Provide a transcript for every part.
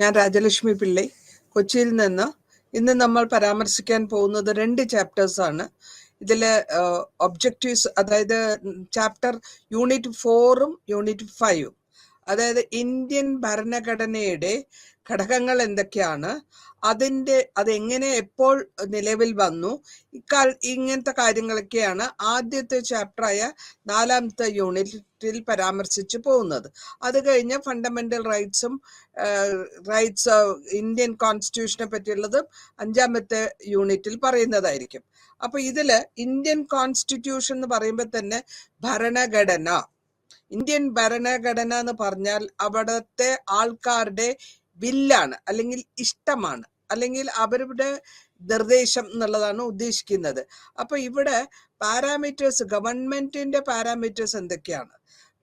ഞാൻ രാജലക്ഷ്മി പിള്ളൈ കൊച്ചിയിൽ നിന്ന്. ഇന്ന് നമ്മൾ പരാമർശിക്കാൻ പോകുന്നത് 2 ചാപ്റ്റേഴ്സാണ്. ഇതിൽ ഒബ്ജക്റ്റീവ്സ്, അതായത് ചാപ്റ്റർ യൂണിറ്റ് 4ഉം യൂണിറ്റ് 5ഉം, അതായത് ഇന്ത്യൻ ഭരണഘടനയുടെ ഘടകങ്ങൾ എന്തൊക്കെയാണ്, അതെങ്ങനെ എപ്പോൾ നിലവിൽ വന്നു, ഇങ്ങനത്തെ കാര്യങ്ങളൊക്കെയാണ് ആദ്യത്തെ ചാപ്റ്ററായ 4ാമത്തെ യൂണിറ്റിൽ പരാമർശിച്ചു പോകുന്നത്. അത് കഴിഞ്ഞ് ഫണ്ടമെന്റൽ റൈറ്റ്സും ഇന്ത്യൻ കോൺസ്റ്റിറ്റ്യൂഷനെ പറ്റിയുള്ളതും 5ാമത്തെ യൂണിറ്റിൽ പറയുന്നതായിരിക്കും. അപ്പൊ ഇതില് ഇന്ത്യൻ കോൺസ്റ്റിറ്റ്യൂഷൻ എന്ന് പറയുമ്പോൾ തന്നെ ഭരണഘടന, ഇന്ത്യൻ ഭരണഘടന എന്ന് പറഞ്ഞാൽ അവിടുത്തെ ആൾക്കാരുടെ വില്ലാണ്, അല്ലെങ്കിൽ ഇഷ്ടമാണ്, അല്ലെങ്കിൽ അവരുടെ നിർദ്ദേശം എന്നുള്ളതാണ് ഉദ്ദേശിക്കുന്നത്. അപ്പൊ ഇവിടെ പാരാമീറ്റേഴ്സ്, ഗവൺമെന്റിന്റെ പാരാമീറ്റേഴ്സ് എന്തൊക്കെയാണ്?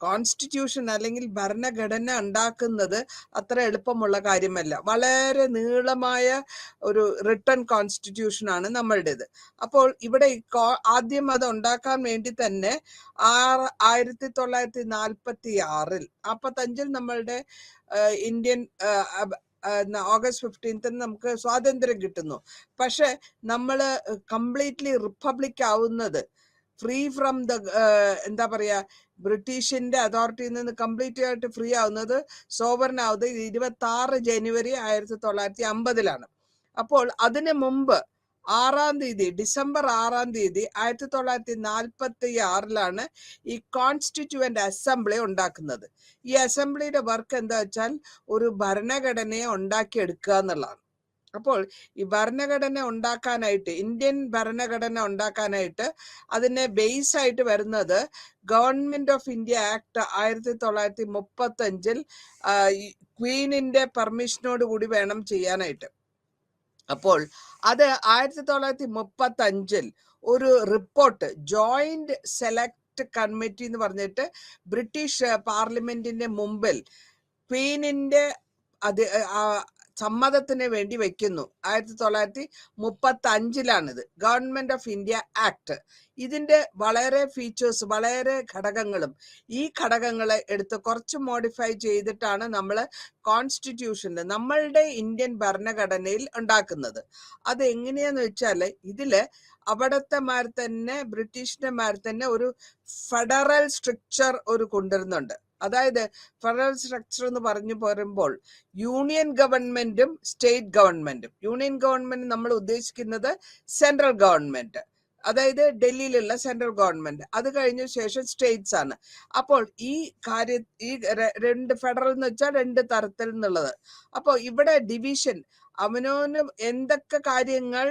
കോൺസ്റ്റിറ്റ്യൂഷൻ അല്ലെങ്കിൽ ഭരണഘടന ഉണ്ടാക്കുന്നത് അത്ര എളുപ്പമുള്ള കാര്യമല്ല. വളരെ നീളമായ ഒരു റിട്ടൺ കോൺസ്റ്റിറ്റ്യൂഷൻ ആണ് നമ്മളുടേത്. അപ്പോൾ ഇവിടെ ആദ്യം അത് ഉണ്ടാക്കാൻ വേണ്ടി തന്നെ 1945 നമ്മളുടെ ഇന്ത്യൻ ഓഗസ്റ്റ് 15 നമുക്ക് സ്വാതന്ത്ര്യം കിട്ടുന്നു. പക്ഷെ നമ്മള് കംപ്ലീറ്റ്ലി റിപ്പബ്ലിക് ആവുന്നത്, ഫ്രീ ഫ്രം ദ എന്താ പറയാ, ബ്രിട്ടീഷിന്റെ അതോറിറ്റിയിൽ നിന്ന് കംപ്ലീറ്റ് ആയിട്ട് ഫ്രീ ആവുന്നത്, സോവറിൻ ആവുന്നത് 26 ജനുവരി 1950 അപ്പോൾ അതിനു മുമ്പ് ഡിസംബർ 6 1946 ഈ കോൺസ്റ്റിറ്റ്യൂവന്റ് അസംബ്ലി ഉണ്ടാക്കുന്നത്. ഈ അസംബ്ലിയുടെ വർക്ക് എന്താ വെച്ചാൽ ഒരു ഭരണഘടനയെ ഉണ്ടാക്കിയെടുക്കുക എന്നുള്ളതാണ്. അപ്പോൾ ഈ ഭരണഘടന ഉണ്ടാക്കാനായിട്ട്, ഇന്ത്യൻ ഭരണഘടന ഉണ്ടാക്കാനായിട്ട് അതിനെ ബേസ് ആയിട്ട് വരുന്നത് ഗവൺമെന്റ് ഓഫ് ഇന്ത്യ ആക്ട് 1935 ക്വീനിന്റെ പെർമിഷനോട് കൂടി വേണം ചെയ്യാനായിട്ട്. അപ്പോൾ അത് 1935 ഒരു റിപ്പോർട്ട്, ജോയിന്റ് സെലക്ട് കമ്മിറ്റി എന്ന് പറഞ്ഞിട്ട് ബ്രിട്ടീഷ് പാർലമെന്റിന്റെ മുമ്പിൽ ക്വീനിന്റെ സമ്മതത്തിന് വേണ്ടി വെക്കുന്നു. 1935 ഗവൺമെന്റ് ഓഫ് ഇന്ത്യ ആക്ട്. ഇതിന്റെ വളരെ ഫീച്ചേഴ്സ്, വളരെ ഘടകങ്ങളും, ഈ ഘടകങ്ങളെ എടുത്ത് കുറച്ച് മോഡിഫൈ ചെയ്തിട്ടാണ് നമ്മൾ കോൺസ്റ്റിറ്റ്യൂഷനിൽ, നമ്മളുടെ ഇന്ത്യൻ ഭരണഘടനയിൽ ഉണ്ടാക്കുന്നത്. അത് എങ്ങനെയാന്ന് വെച്ചാല്, ഇതില് അവിടത്തെമാർ തന്നെ, ബ്രിട്ടീഷിന്റെമാർ തന്നെ ഒരു ഫെഡറൽ സ്ട്രക്ചർ കൊണ്ടുവരുന്നുണ്ട്. അതായത് ഫെഡറൽ സ്ട്രക്ചർ എന്ന് പറഞ്ഞു പറയുമ്പോൾ യൂണിയൻ ഗവൺമെന്റും സ്റ്റേറ്റ് ഗവൺമെന്റും, യൂണിയൻ ഗവൺമെന്റ് നമ്മൾ ഉദ്ദേശിക്കുന്നത് സെൻട്രൽ ഗവൺമെന്റ്, അതായത് ഡൽഹിയിലുള്ള സെൻട്രൽ ഗവൺമെന്റ്, അത് കഴിഞ്ഞ ശേഷം സ്റ്റേറ്റ്സ് ആണ്. അപ്പോൾ ഈ രണ്ട് ഫെഡറൽ എന്ന് വെച്ചാൽ 2 തരത്തിൽ എന്നുള്ളത്. അപ്പോൾ ഇവിടെ ഡിവിഷൻ, അവനവന് എന്തൊക്കെ കാര്യങ്ങൾ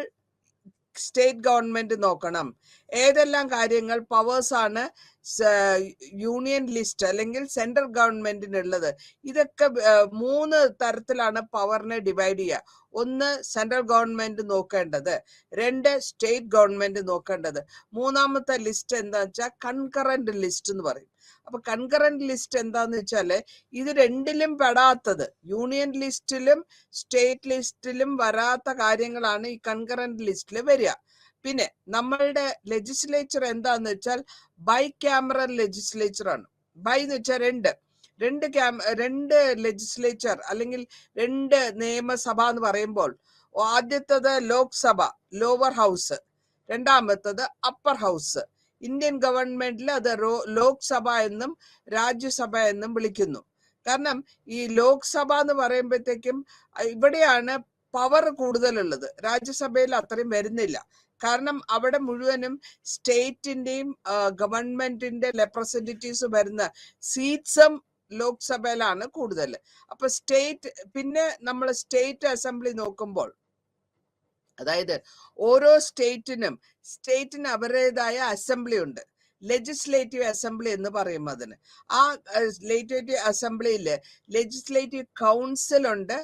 സ്റ്റേറ്റ് ഗവൺമെന്റ് നോക്കണം, ഏതെല്ലാം കാര്യങ്ങൾ പവേഴ്സ് ആണ് യൂണിയൻ ലിസ്റ്റ് അല്ലെങ്കിൽ സെൻട്രൽ ഗവൺമെന്റിനുള്ളത്, ഇതൊക്കെ 3 തരത്തിലാണ് പവറിനെ ഡിവൈഡ് ചെയ്യുക. 1 സെൻട്രൽ ഗവൺമെന്റ് നോക്കേണ്ടത്, 2 സ്റ്റേറ്റ് ഗവൺമെന്റ് നോക്കേണ്ടത്, 3ാമത്തെ ലിസ്റ്റ് എന്താന്ന് വെച്ചാൽ കൺകറന്റ് ലിസ്റ്റ് എന്ന് പറയും. അപ്പൊ കൺകറന്റ് ലിസ്റ്റ് എന്താന്ന് വെച്ചാല് ഇത് 2ലും പെടാത്തത്, യൂണിയൻ ലിസ്റ്റിലും സ്റ്റേറ്റ് ലിസ്റ്റിലും വരാത്ത കാര്യങ്ങളാണ് ഈ കൺകറന്റ് ലിസ്റ്റിൽ വരിക. പിന്നെ നമ്മളുടെ ലെജിസ്ലേച്ചർ എന്താന്ന് വെച്ചാൽ ബൈ ക്യാമറൽ ലെജിസ്ലേച്ചർ ആണ്. ബൈ എന്ന് വെച്ചാൽ രണ്ട് ലെജിസ്ലേച്ചർ അല്ലെങ്കിൽ 2 നിയമസഭ എന്ന് പറയുമ്പോൾ, ആദ്യത്തത് ലോക്സഭ, ലോവർ ഹൗസ്, 2ാമത്തത് അപ്പർ ഹൗസ്. ഇന്ത്യൻ ഗവൺമെന്റിൽ അത് ലോക്സഭ എന്നും രാജ്യസഭ എന്നും വിളിക്കുന്നു. കാരണം ഈ ലോക്സഭ എന്ന് പറയുമ്പോഴത്തേക്കും ഇവിടെയാണ് പവർ കൂടുതലുള്ളത്, രാജ്യസഭയിൽ അത്രയും വരുന്നില്ല. കാരണം അവിടെ മുഴുവനും സ്റ്റേറ്റിന്റെയും ഗവൺമെന്റിന്റെ റെപ്രസെന്റേറ്റീവ്സ് വരുന്ന സീറ്റ്സും ലോക്സഭയിലാണ് കൂടുതൽ. അപ്പൊ പിന്നെ നമ്മൾ സ്റ്റേറ്റ് അസംബ്ലി നോക്കുമ്പോൾ, അതായത് ഓരോ സ്റ്റേറ്റിന് അവരുടേതായ അസംബ്ലി ഉണ്ട്, ലെജിസ്ലേറ്റീവ് അസംബ്ലി എന്ന് പറയും അതിന്. ആ ലെജിസ്ലേറ്റീവ് അസംബ്ലിയില് ലെജിസ്ലേറ്റീവ് കൗൺസിൽ ഉണ്ട്,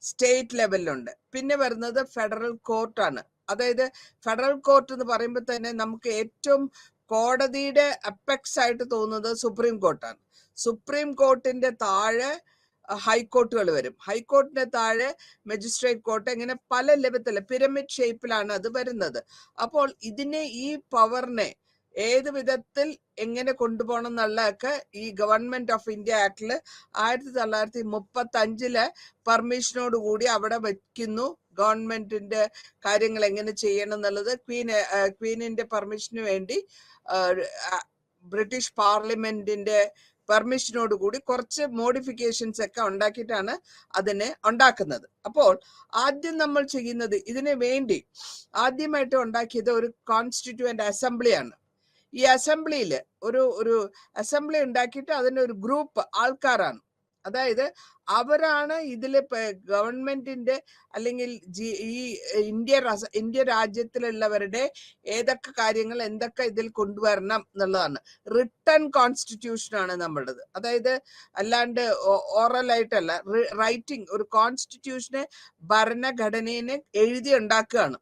സ്റ്റേറ്റ് ലെവലിലുണ്ട്. പിന്നെ വരുന്നത് ഫെഡറൽ കോർട്ടാണ്. അതായത് ഫെഡറൽ കോർട്ട് എന്ന് പറയുമ്പോൾ തന്നെ നമുക്ക് ഏറ്റവും കോടതിയുടെ അപ്പെക്സ് ആയിട്ട് തോന്നുന്നത് സുപ്രീം കോർട്ടാണ്. സുപ്രീം കോർട്ടിന്റെ താഴെ ഹൈക്കോർട്ടുകൾ വരും, ഹൈക്കോർട്ടിന്റെ താഴെ മജിസ്ട്രേറ്റ് കോർട്ട്, ഇങ്ങനെ പല ലെവലില് പിരമിഡ് ഷേപ്പിലാണ് അത് വരുന്നത്. അപ്പോൾ ഈ പവറിനെ ഏത് വിധത്തിൽ എങ്ങനെ കൊണ്ടുപോകണം എന്നുള്ളതൊക്കെ ഈ ഗവൺമെന്റ് ഓഫ് ഇന്ത്യ ആക്ടില് 1935 പെർമിഷനോട് കൂടി അവിടെ വയ്ക്കുന്നു. ഗവൺമെന്റിന്റെ കാര്യങ്ങൾ എങ്ങനെ ചെയ്യണം എന്നുള്ളത് ക്വീനിന്റെ പെർമിഷന് വേണ്ടി ബ്രിട്ടീഷ് പാർലമെന്റിന്റെ പെർമിഷനോട് കൂടി കുറച്ച് മോഡിഫിക്കേഷൻസ് ഒക്കെ ഉണ്ടാക്കിയിട്ടാണ് അതിനെ ഉണ്ടാക്കുന്നത്. അപ്പോൾ ആദ്യം നമ്മൾ ചെയ്യുന്നത്, ഇതിനു വേണ്ടി ആദ്യമായിട്ട് ഉണ്ടാക്കിയത് ഒരു കോൺസ്റ്റിറ്റ്യൂവന്റ് അസംബ്ലിയാണ്. ഈ അസംബ്ലിയിൽ ഒരു അസംബ്ലി ഉണ്ടാക്കിയിട്ട് അതിന്റെ ഒരു ഗ്രൂപ്പ് ആൾക്കാരാണ്. അതായത് അവരാണ് ഇതില് ഗവൺമെന്റിന്റെ അല്ലെങ്കിൽ ഈ ഇന്ത്യ രാജ്യത്തിലുള്ളവരുടെ ഏതൊക്കെ കാര്യങ്ങൾ എന്തൊക്കെ ഇതിൽ കൊണ്ടുവരണം എന്നുള്ളതാണ്. റിട്ടൺ കോൺസ്റ്റിറ്റ്യൂഷൻ ആണ് നമ്മളുടേത്. അതായത് അല്ലാണ്ട് ഓറൽ ആയിട്ടല്ല, റൈറ്റിംഗ് ഒരു കോൺസ്റ്റിറ്റ്യൂഷനെ ഭരണഘടനയെ എഴുതി ഉണ്ടാക്കുകയാണ്.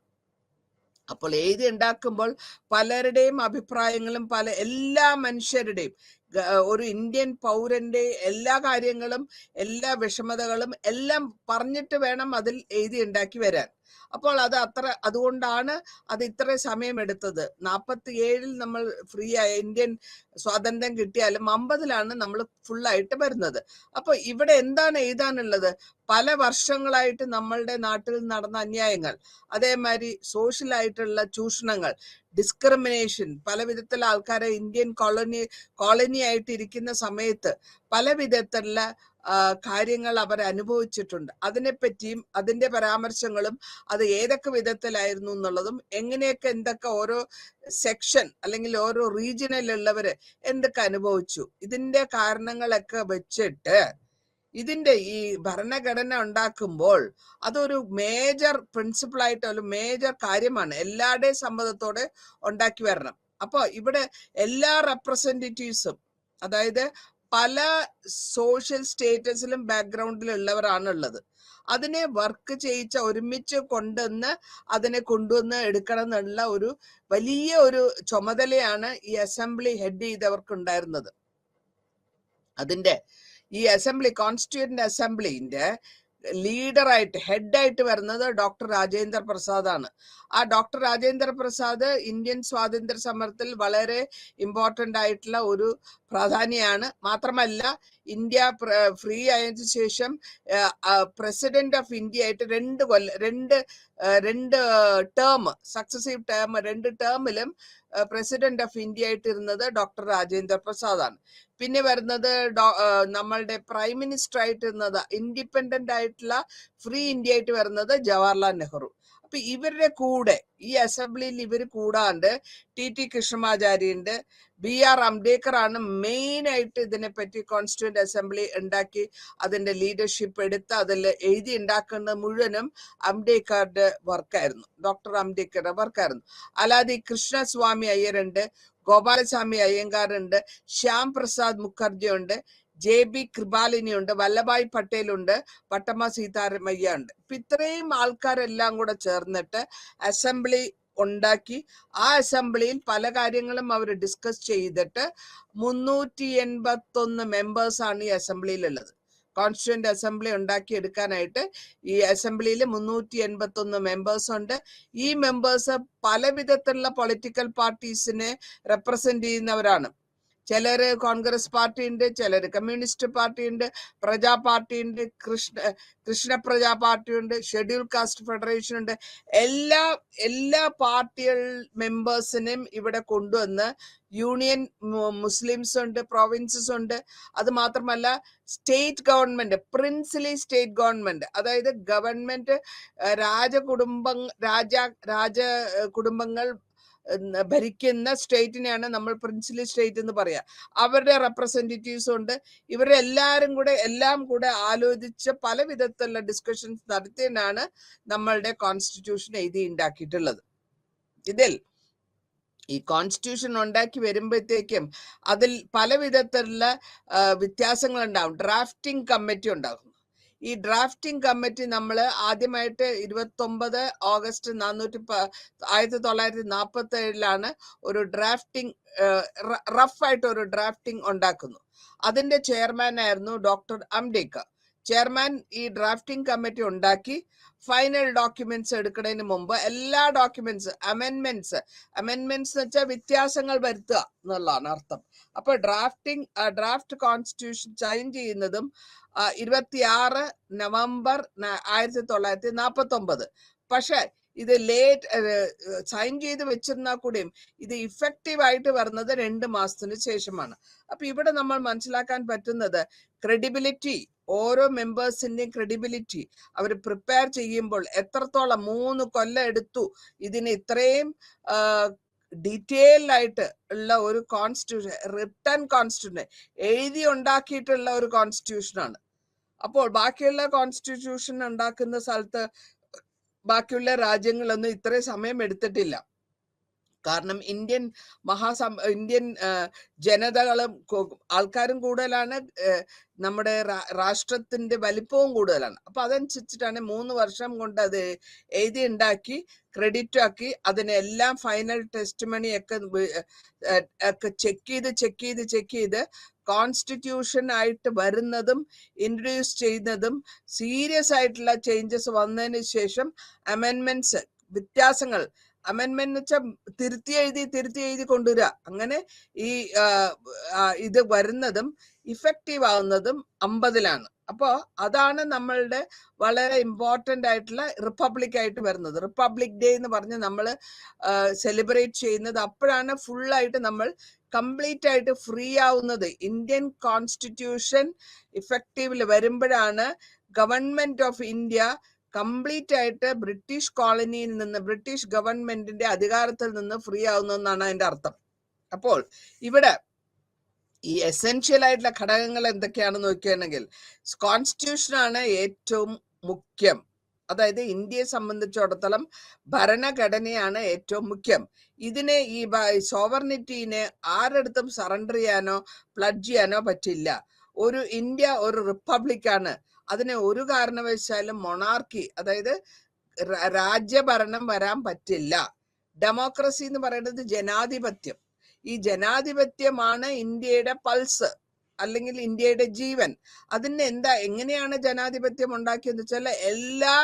അപ്പോൾ എഴുതി ഉണ്ടാക്കുമ്പോൾ പലരുടെയും അഭിപ്രായങ്ങളും എല്ലാ മനുഷ്യരുടെയും ഒരു ഇന്ത്യൻ പൗരന്റെ എല്ലാ കാര്യങ്ങളും എല്ലാ വിഷമതകളും എല്ലാം പറഞ്ഞിട്ട് വേണം അതിൽ എഴുതി ഉണ്ടാക്കി വരാൻ. അപ്പോൾ അതുകൊണ്ടാണ് അത് ഇത്ര സമയമെടുത്തത്. 47 നമ്മൾ ഫ്രീ ആയ ഇന്ത്യൻ സ്വാതന്ത്ര്യം കിട്ടിയാലും 50 നമ്മൾ ഫുള്ളായിട്ട് വരുന്നത്. അപ്പൊ ഇവിടെ എന്താണ് എഴുതാനുള്ളത്? പല വർഷങ്ങളായിട്ട് നമ്മളുടെ നാട്ടിൽ നടന്ന അന്യായങ്ങൾ, അതേമാതിരി സോഷ്യൽ ആയിട്ടുള്ള ചൂഷണങ്ങൾ, ഡിസ്ക്രിമിനേഷൻ, പല വിധത്തിലുള്ള ആൾക്കാരെ ഇന്ത്യൻ കോളനി ആയിട്ട് ഇരിക്കുന്ന സമയത്ത് പല വിധത്തിലുള്ള കാര്യങ്ങൾ അവർ അനുഭവിച്ചിട്ടുണ്ട്. അതിനെപ്പറ്റിയും അതിന്റെ പരാമർശങ്ങളും അത് ഏതൊക്കെ വിധത്തിലായിരുന്നു എന്നുള്ളതും എങ്ങനെയൊക്കെ എന്തൊക്കെ ഓരോ സെക്ഷൻ അല്ലെങ്കിൽ ഓരോ റീജിയനിലുള്ളവര് എന്തൊക്കെ അനുഭവിച്ചു, ഇതിന്റെ കാരണങ്ങളൊക്കെ വെച്ചിട്ട് ഇതിന്റെ ഈ ഭരണഘടന ഉണ്ടാക്കുമ്പോൾ അതൊരു മേജർ പ്രിൻസിപ്പിൾ ആയിട്ട് ഒരു മേജർ കാര്യമാണ്. എല്ലാവരുടെയും സമ്മതത്തോടെ ഉണ്ടാക്കി വരണം. അപ്പൊ ഇവിടെ എല്ലാ റെപ്രസെന്റേറ്റീവ്സും, അതായത് പല സോഷ്യൽ സ്റ്റേറ്റസിലും ബാക്ക്ഗ്രൗണ്ടിലുള്ളവരാണുള്ളത്. അതിനെ വർക്ക് ചെയ്യിച്ച ഒരുമിച്ച് അതിനെ കൊണ്ടുവന്ന് എടുക്കണം എന്നുള്ള ഒരു വലിയ ഒരു ചുമതലയാണ് ഈ അസംബ്ലി ഹെഡ് ചെയ്തവർക്ക് ഉണ്ടായിരുന്നത്. ഈ അസംബ്ലി, കോൺസ്റ്റിറ്റ്യൂവന്റ് അസംബ്ലിന്റെ ലീഡറായിട്ട് ഹെഡായിട്ട് വരുന്നത് ഡോക്ടർ രാജേന്ദ്ര പ്രസാദ് ആണ്. ആ ഡോക്ടർ രാജേന്ദ്ര പ്രസാദ് ഇന്ത്യൻ സ്വാതന്ത്ര്യ സമരത്തിൽ വളരെ ഇമ്പോർട്ടന്റ് ആയിട്ടുള്ള ഒരു പ്രാധാന്യമാണ്. മാത്രമല്ല ഇന്ത്യ ഫ്രീ ആയതിനു ശേഷം പ്രസിഡന്റ് ഓഫ് ഇന്ത്യ ആയിട്ട് 2 ടേം സക്സസീവ് ടേം 2 ടേമിലും പ്രസിഡന്റ് ഓഫ് ഇന്ത്യ ആയിട്ട് ഇരുന്നത് ഡോക്ടർ രാജേന്ദ്ര പ്രസാദ് ആണ്. പിന്നെ വരുന്നത് നമ്മളുടെ പ്രൈം മിനിസ്റ്റർ ആയിട്ട് ഇരുന്നത് ഇൻഡിപെൻഡന്റ് ആയിട്ടുള്ള ഫ്രീ ഇന്ത്യ ആയിട്ട് വരുന്നത് ജവഹർലാൽ നെഹ്റു. അപ്പൊ ഇവരുടെ കൂടെ ഈ അസംബ്ലിയിൽ ഇവർ കൂടാണ്ട് ടി കൃഷ്ണമാചാര്യണ്ട്, BR അംബേദ്കർ ആണ് മെയിൻ ആയിട്ട് ഇതിനെപ്പറ്റി കോൺസ്റ്റിറ്റ്യൂന്റ് അസംബ്ലി ഉണ്ടാക്കി അതിന്റെ ലീഡർഷിപ്പ് എടുത്ത് അതിൽ എഴുതി ഉണ്ടാക്കുന്നത് മുഴുവനും അംബേദ്കറുടെ വർക്കായിരുന്നു, ഡോക്ടർ അംബേദ്കറുടെ വർക്കായിരുന്നു. അല്ലാതെ കൃഷ്ണസ്വാമി അയ്യരുണ്ട്, ഗോപാലസ്വാമി അയ്യങ്കാറുണ്ട്, ശ്യാം പ്രസാദ് മുഖർജി ഉണ്ട്, JB കൃപാലിനി ഉണ്ട്, വല്ലഭായ് പട്ടേൽ ഉണ്ട്, പട്ടമ്മ സീതാരാമയ്യ ഉണ്ട്. ഇപ്പൊ ഇത്രയും ആൾക്കാരെല്ലാം കൂടെ ചേർന്നിട്ട് അസംബ്ലി ഉണ്ടാക്കി ആ അസംബ്ലിയിൽ പല കാര്യങ്ങളും അവർ ഡിസ്കസ് ചെയ്തിട്ട് 381 മെമ്പേഴ്സ് ആണ് ഈ അസംബ്ലിയിലുള്ളത്. കോൺസ്റ്റിറ്റ്യൂന്റ് അസംബ്ലി ഉണ്ടാക്കി എടുക്കാനായിട്ട് ഈ അസംബ്ലിയിൽ 381 മെമ്പേഴ്സ് ഉണ്ട്. ഈ മെമ്പേഴ്സ് പല വിധത്തിലുള്ള പൊളിറ്റിക്കൽ പാർട്ടീസിനെ റെപ്രസെന്റ് ചെയ്യുന്നവരാണ്. ചിലര് കോൺഗ്രസ് പാർട്ടി ഉണ്ട്, ചിലര് കമ്മ്യൂണിസ്റ്റ് പാർട്ടി ഉണ്ട്, പ്രജാ പാർട്ടി ഉണ്ട്, കൃഷ്ണ പ്രജാ പാർട്ടി ഉണ്ട്, ഷെഡ്യൂൾ കാസ്റ്റ് ഫെഡറേഷൻ ഉണ്ട്. എല്ലാ പാർട്ടികൾ മെമ്പേഴ്സിനെയും ഇവിടെ കൊണ്ടുവന്ന് യൂണിയൻ മുസ്ലിംസ് ഉണ്ട്, പ്രോവിൻസസ് ഉണ്ട്. അത് മാത്രമല്ല state government, princely state government, അതായത് ഗവൺമെന്റ് രാജ കുടുംബങ്ങൾ ഭരിക്കുന്ന സ്റ്റേറ്റിനെയാണ് നമ്മൾ പ്രിൻസിലി സ്റ്റേറ്റ് എന്ന് പറയാ. അവരുടെ റെപ്രസെന്റേറ്റീവ്സ് ഉണ്ട്. എല്ലാം കൂടെ ആലോചിച്ച് പല വിധത്തിലുള്ള ഡിസ്കഷൻസ് നടത്തിയാണ് നമ്മളുടെ കോൺസ്റ്റിറ്റ്യൂഷൻ എഴുതി ഉണ്ടാക്കിയിട്ടുള്ളത്. ഇതിൽ ഈ കോൺസ്റ്റിറ്റ്യൂഷൻ ഉണ്ടാക്കി വരുമ്പോഴത്തേക്കും അതിൽ പല വിധത്തിലുള്ള വ്യത്യാസങ്ങൾ ഉണ്ടാവും. ഡ്രാഫ്റ്റിംഗ് കമ്മിറ്റി ഉണ്ടാകും. ഈ ഡ്രാഫ്റ്റിംഗ് കമ്മിറ്റി നമ്മൾ ആദ്യമായിട്ട് 29 ഓഗസ്റ്റ് 1947 ഒരു ഡ്രാഫ്റ്റിംഗ് റഫായിട്ട് ഒരു ഡ്രാഫ്റ്റിംഗ് ഉണ്ടാക്കുന്നു. അതിന്റെ ചെയർമാൻ ആയിരുന്നു ഡോക്ടർ അംബേദ്കർ. ചെയർമാൻ ഈ ഡ്രാഫ്റ്റിംഗ് കമ്മിറ്റി ഉണ്ടാക്കി ഫൈനൽ ഡോക്യുമെന്റ്സ് എടുക്കുന്നതിന് മുമ്പ് എല്ലാ ഡോക്യുമെന്റ്സ് അമെൻമെന്റ്സ് എന്ന് വെച്ചാൽ വ്യത്യാസങ്ങൾ വരുത്തുക എന്നുള്ളതാണ് അർത്ഥം. അപ്പൊ ഡ്രാഫ്റ്റ് കോൺസ്റ്റിറ്റ്യൂഷൻ സൈൻ ചെയ്യുന്നതും 26 നവംബർ 1949. പക്ഷെ ഇത് സൈൻ ചെയ്ത് വെച്ചിരുന്നാൽ കൂടിയും ഇത് ഇഫക്റ്റീവ് ആയിട്ട് വരുന്നത് 2 മാസത്തിന് ശേഷമാണ്. അപ്പൊ ഇവിടെ നമ്മൾ മനസ്സിലാക്കാൻ പറ്റുന്നത് ക്രെഡിബിലിറ്റി, ഓരോ മെമ്പേഴ്സിന്റെയും ക്രെഡിബിലിറ്റി അവർ പ്രിപ്പയർ ചെയ്യുമ്പോൾ എത്രത്തോളം 3 കൊല്ലം എടുത്തു ഇതിന് ഇത്രയും ഡീറ്റെയിൽഡ് ആയിട്ട് ഉള്ള ഒരു കോൺസ്റ്റിറ്റ്യൂഷൻ, റിട്ടൺ കോൺസ്റ്റിറ്റ്യൂഷൻ എഴുതി ഉണ്ടാക്കിയിട്ടുള്ള ഒരു കോൺസ്റ്റിറ്റ്യൂഷനാണ്. അപ്പോൾ ബാക്കിയുള്ള കോൺസ്റ്റിറ്റ്യൂഷൻ ഉണ്ടാക്കുന്ന സ്ഥലത്ത് ബാക്കിയുള്ള രാജ്യങ്ങളൊന്നും ഇത്രയും സമയം എടുത്തിട്ടില്ല. കാരണം ഇന്ത്യൻ ജനതകളും ആൾക്കാരും കൂടുതലാണ്, നമ്മുടെ രാഷ്ട്രത്തിന്റെ വലിപ്പവും കൂടുതലാണ്. അപ്പൊ അതനുസരിച്ചിട്ടാണ് 3 വർഷം കൊണ്ട് അത് എഴുതി ഉണ്ടാക്കി ക്രെഡിറ്റ് ആക്കി അതിനെല്ലാം ഫൈനൽ ടെസ്റ്റിമണി ഒക്കെ ചെക്ക് ചെയ്ത് കോൺസ്റ്റിറ്റ്യൂഷൻ ആയിട്ട് വരുന്നതും ഇൻട്രൊഡ്യൂസ് ചെയ്യുന്നതും സീരിയസ് ആയിട്ടുള്ള ചേഞ്ചസ് വന്നതിന് ശേഷം അമെൻമെന്റ്സ്, വ്യത്യാസങ്ങൾ, അമെൻമെന്റ് എന്ന് വെച്ചാൽ തിരുത്തി എഴുതി കൊണ്ടുവരിക. അങ്ങനെ ഈ ഇത് വരുന്നതും ഇഫക്റ്റീവ് ആവുന്നതും 50-ലാണ്. അപ്പോ അതാണ് നമ്മളുടെ വളരെ ഇമ്പോർട്ടന്റ് ആയിട്ടുള്ള റിപ്പബ്ലിക് ആയിട്ട് വരുന്നത്. റിപ്പബ്ലിക് ഡേ എന്ന് പറഞ്ഞ് നമ്മൾ സെലിബ്രേറ്റ് ചെയ്യുന്നത് അപ്പോഴാണ് ഫുള്ളായിട്ട് നമ്മൾ കംപ്ലീറ്റ് ആയിട്ട് ഫ്രീ ആവുന്നത്. ഇന്ത്യൻ കോൺസ്റ്റിറ്റ്യൂഷൻ ഇഫക്റ്റീവിൽ വരുമ്പോഴാണ് ഗവൺമെന്റ് ഓഫ് ഇന്ത്യ കംപ്ലീറ്റ് ആയിട്ട് ബ്രിട്ടീഷ് കോളനിയിൽ നിന്ന്, ബ്രിട്ടീഷ് ഗവൺമെന്റിന്റെ അധികാരത്തിൽ നിന്ന് ഫ്രീ ആവുന്നതെന്നാണ് അതിന്റെ അർത്ഥം. അപ്പോൾ ഇവിടെ ഈ എസെൻഷ്യൽ ആയിട്ടുള്ള ഘടകങ്ങൾ എന്തൊക്കെയാണെന്ന് നോക്കുകയാണെങ്കിൽ കോൺസ്റ്റിറ്റ്യൂഷനാണ് ഏറ്റവും മുഖ്യം. അതായത് ഇന്ത്യയെ സംബന്ധിച്ചിടത്തോളം ഭരണഘടനയാണ് ഏറ്റവും മുഖ്യം. ഇതിനെ ഈ സോവർണിറ്റീനെ ആരടുത്തും സറണ്ടർ ചെയ്യാനോ പ്ലഡ്ജ് ചെയ്യാനോ പറ്റില്ല. ഇന്ത്യ ഒരു റിപ്പബ്ലിക്കാണ്. അതിനെ ഒരു കാരണവശാലും മൊണാർക്കി, അതായത് രാജ്യഭരണം വരാൻ പറ്റില്ല. ഡെമോക്രസി എന്ന് പറയുന്നത് ജനാധിപത്യം. ഈ ജനാധിപത്യമാണ് ഇന്ത്യയുടെ പൾസ്, അല്ലെങ്കിൽ ഇന്ത്യയുടെ ജീവൻ. എങ്ങനെയാണ് ജനാധിപത്യം ഉണ്ടാക്കിയെന്ന് വെച്ചാൽ എല്ലാ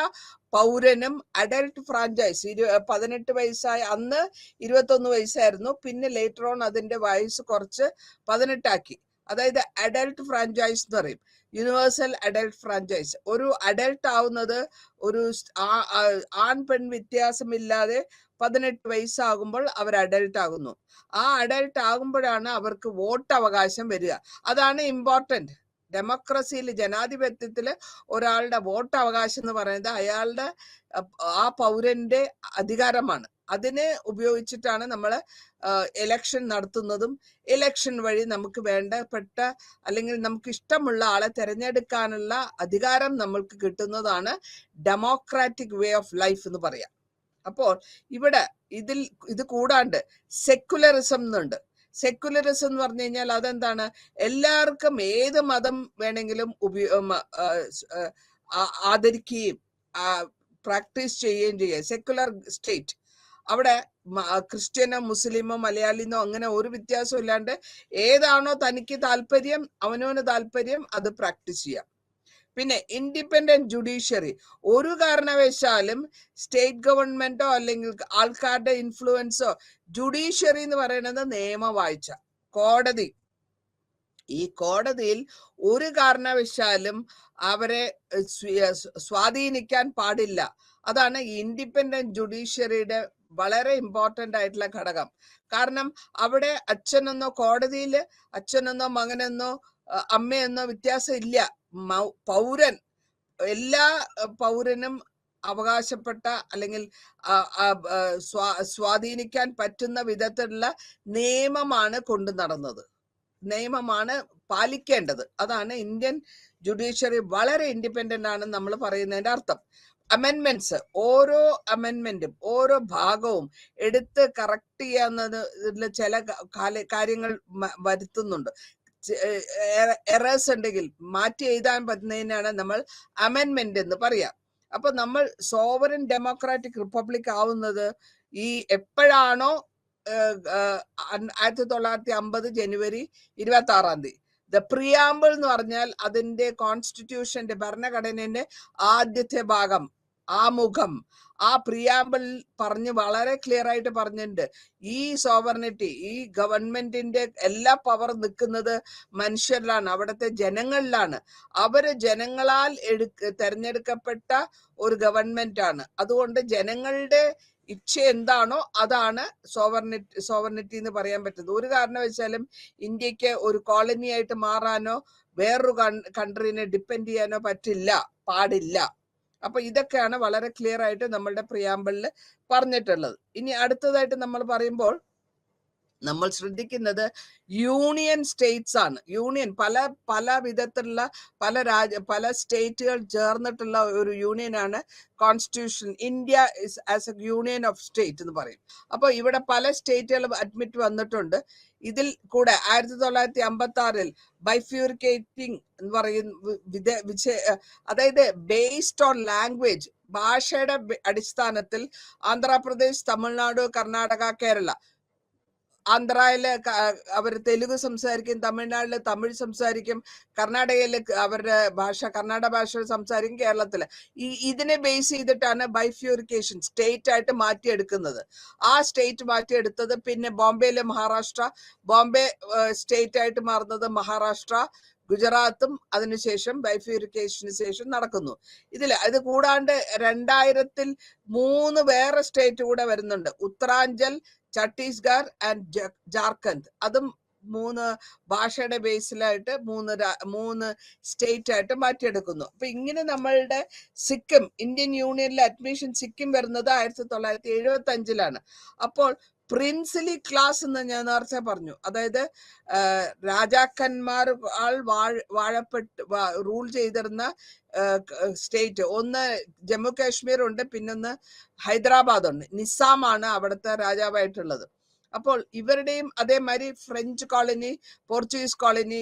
പൗരനും അഡൽട്ട് ഫ്രാഞ്ചൈസ് 18 വയസ്സായി, അന്ന് 21 വയസ്സായിരുന്നു, പിന്നെ ലേറ്റർ ഓൺ അതിന്റെ വയസ്സ് കുറച്ച് 18 ആക്കി. അതായത് അഡൽട്ട് ഫ്രാഞ്ചൈസ് എന്ന് പറയും, യൂണിവേഴ്സൽ അഡൽട്ട് ഫ്രാഞ്ചൈസ്. ഒരു അഡൽട്ട് ആവുന്നത് ഒരു ആൺ പെൺ വ്യത്യാസമില്ലാതെ 18 വയസ്സാകുമ്പോൾ അവർ അഡൽട്ട് ആകുന്നു. ആ അഡൽട്ട് ആകുമ്പോഴാണ് അവർക്ക് വോട്ട് അവകാശം വരിക. അതാണ് ഇമ്പോർട്ടന്റ്. ഡെമോക്രസിയിൽ, ജനാധിപത്യത്തിൽ ഒരാളുടെ വോട്ട് അവകാശം എന്ന് പറയുന്നത് അയാളുടെ ആ പൗരന്റെ അധികാരമാണ്. അതിനെ ഉപയോഗിച്ചിട്ടാണ് നമ്മൾ എലക്ഷൻ നടത്തുന്നതും എലക്ഷൻ വഴി നമുക്ക് വേണ്ടപ്പെട്ട അല്ലെങ്കിൽ നമുക്ക് ഇഷ്ടമുള്ള ആളെ തിരഞ്ഞെടുക്കാനുള്ള അധികാരം നമ്മൾക്ക് കിട്ടുന്നതാണ് ഡെമോക്രാറ്റിക് വേ ഓഫ് ലൈഫ് എന്ന് പറയാം. അപ്പോൾ ഇവിടെ ഇത് കൂടാണ്ട് സെക്കുലറിസം എന്നുണ്ട്. സെക്കുലറിസം എന്ന് പറഞ്ഞു കഴിഞ്ഞാൽ അതെന്താണ്? എല്ലാവർക്കും ഏത് മതം വേണമെങ്കിലും ആദരിക്കുകയും പ്രാക്ടീസ് ചെയ്യുകയും ചെയ്യുക. Secular state. അവിടെ ക്രിസ്ത്യനോ മുസ്ലിമോ മലയാളിന്നോ അങ്ങനെ ഒരു വ്യത്യാസം ഇല്ലാണ്ട് ഏതാണോ തനിക്ക് താല്പര്യം, അവനവന് താല്പര്യം അത് പ്രാക്ടീസ് ചെയ്യാം. പിന്നെ ഇൻഡിപെൻഡന്റ് ജുഡീഷ്യറി. ഒരു കാരണവശാലും സ്റ്റേറ്റ് ഗവൺമെന്റോ അല്ലെങ്കിൽ ആൾക്കാരുടെ ഇൻഫ്ലുവൻസോ, ജുഡീഷ്യറി എന്ന് പറയുന്നത് നിയമവാഴ്ച, കോടതി. ഈ കോടതിയിൽ ഒരു കാരണവശാലും അവരെ സ്വാധീനിക്കാൻ പാടില്ല. അതാണ് ഇൻഡിപെൻഡന്റ് ജുഡീഷ്യറിയുടെ വളരെ ഇമ്പോർട്ടന്റ് ആയിട്ടുള്ള ഘടകം. കാരണം അവിടെ അച്ഛനെന്നോ, കോടതിയിൽ അച്ഛനെന്നോ മകനെന്നോ അമ്മയെന്നോ വ്യത്യാസം ഇല്ല. പൗരൻ, എല്ലാ പൗരനും അവകാശപ്പെട്ട അല്ലെങ്കിൽ സ്വാധീനിക്കാൻ പറ്റുന്ന വിധത്തിലുള്ള നിയമമാണ് കൊണ്ടു നടന്നത്, നിയമമാണ് പാലിക്കേണ്ടത്. അതാണ് ഇന്ത്യൻ ജുഡീഷ്യറി വളരെ ഇൻഡിപെൻഡന്റ് ആണ് നമ്മൾ പറയുന്നതിന്റെ അർത്ഥം. അമെൻമെന്റ്സ്, ഓരോ അമെൻമെന്റും ഓരോ ഭാഗവും എടുത്ത് കറക്റ്റ് ചെയ്യാവുന്നതിൽ ചില കാര്യങ്ങൾ വരുത്തുന്നുണ്ട്. എറേഴ്സ് ഉണ്ടെങ്കിൽ മാറ്റി എഴുതാൻ പറ്റുന്നതിനാണ് നമ്മൾ അമെൻമെന്റ് എന്ന് പറയാം. അപ്പൊ നമ്മൾ സോവറിൻ ഡെമോക്രാറ്റിക് റിപ്പബ്ലിക് ആവുന്നത് ഈ എപ്പോഴാണോ 1950 ജനുവരി 26 ദ പ്രിയാമ്പിൾ എന്ന് പറഞ്ഞാൽ അതിന്റെ കോൺസ്റ്റിറ്റ്യൂഷന്റെ ഭരണഘടനയുടെ ആദ്യത്തെ ഭാഗം, ആമുഖം. ആ പ്രിയാമ്പിൾ പറഞ്ഞ് വളരെ ക്ലിയർ ആയിട്ട് പറഞ്ഞിട്ടുണ്ട്, ഈ സോവർണിറ്റി, ഈ ഗവൺമെന്റിന്റെ എല്ലാ പവർ നിൽക്കുന്നത് മനുഷ്യരിലാണ്, അവിടുത്തെ ജനങ്ങളിലാണ്. അവര് ജനങ്ങളാൽ തെരഞ്ഞെടുക്കപ്പെട്ട ഒരു ഗവൺമെന്റ് ആണ്. അതുകൊണ്ട് ജനങ്ങളുടെ ഇച്ഛ എന്താണോ അതാണ് സോവർണിറ്റി എന്ന് പറയാൻ പറ്റുന്നത്. ഒരു കാരണവശാലും ഇന്ത്യക്ക് ഒരു കോളനി ആയിട്ട് മാറാനോ വേറൊരു കൺട്രീനെ ഡിപ്പെൻഡ് ചെയ്യാനോ പാടില്ല. അപ്പൊ ഇതൊക്കെയാണ് വളരെ ക്ലിയർ ആയിട്ട് നമ്മളുടെ പ്രിയാമ്പിളിൽ പറഞ്ഞിട്ടുള്ളത്. ഇനി അടുത്തതായിട്ട് നമ്മൾ പറയുമ്പോൾ നമ്മൾ ശ്രദ്ധിക്കുന്നത് യൂണിയൻ സ്റ്റേറ്റ്സ് ആണ്. യൂണിയൻ പല വിധത്തിലുള്ള പല സ്റ്റേറ്റുകൾ ചേർന്നിട്ടുള്ള ഒരു യൂണിയനാണ് constitution. India is as a union of state എന്ന് പറയും. അപ്പോൾ ഇവിടെ പല സ്റ്റേറ്റുകളും അഡ്മിറ്റ് വന്നിട്ടുണ്ട്. ഇതിൽ കൂടെ 1956 ബൈഫ്യൂറിക്കേറ്റിംഗ് എന്ന് പറയുന്ന അതായത് ബേസ്ഡ് ഓൺ ലാംഗ്വേജ്, ഭാഷയുടെ അടിസ്ഥാനത്തിൽ ആന്ധ്രാപ്രദേശ്, തമിഴ്നാട്, കർണാടക, കേരള. ആന്ധ്രയില് അവർ തെലുങ്ക് സംസാരിക്കും, തമിഴ്നാട്ടില് തമിഴ് സംസാരിക്കും, കർണാടകയില് അവരുടെ കർണാടക ഭാഷ സംസാരിക്കും, കേരളത്തില്. ഇതിനെ ബേസ് ചെയ്തിട്ടാണ് ബൈഫ്യൂറിക്കേഷൻ സ്റ്റേറ്റ് ആയിട്ട് മാറ്റിയെടുക്കുന്നത്. ആ സ്റ്റേറ്റ് മാറ്റിയെടുത്തത് പിന്നെ ബോംബെയിലെ ബോംബെ സ്റ്റേറ്റ് ആയിട്ട് മാറുന്നത് മഹാരാഷ്ട്ര, ഗുജറാത്തും അതിനുശേഷം ബൈഫ്യൂറിക്കേഷന് ശേഷം നടക്കുന്നു. ഇത് കൂടാണ്ട് 2003 വേറെ സ്റ്റേറ്റ് കൂടെ വരുന്നുണ്ട്, ഉത്തരാഞ്ചൽ, ഛത്തീസ്ഗഡ് ആൻഡ് ജാർഖണ്ഡ്. അതും 3 ഭാഷയുടെ ബേസിലായിട്ട് 3 സ്റ്റേറ്റ് ആയിട്ട് മാറ്റിയെടുക്കുന്നു. അപ്പൊ ഇങ്ങനെ നമ്മളുടെ സിക്കിം, ഇന്ത്യൻ യൂണിയനിലെ അഡ്മിഷൻ സിക്കിം വരുന്നത് 1975 അപ്പോൾ പ്രിൻസിലി ക്ലാസ് എന്ന് ഞാൻ നേരത്തെ പറഞ്ഞു, അതായത് രാജാക്കന്മാർ റൂൾ ചെയ്തിരുന്ന സ്റ്റേറ്റ്. ഒന്ന് ജമ്മു കാശ്മീർ ഉണ്ട്, പിന്നൊന്ന് ഹൈദരാബാദ് ഉണ്ട്. നിസാമാണ് അവിടുത്തെ രാജാവായിട്ടുള്ളത്. അപ്പോൾ ഇവരുടെയും അതേമാതിരി ഫ്രഞ്ച് കോളനി, പോർച്ചുഗീസ് കോളനി,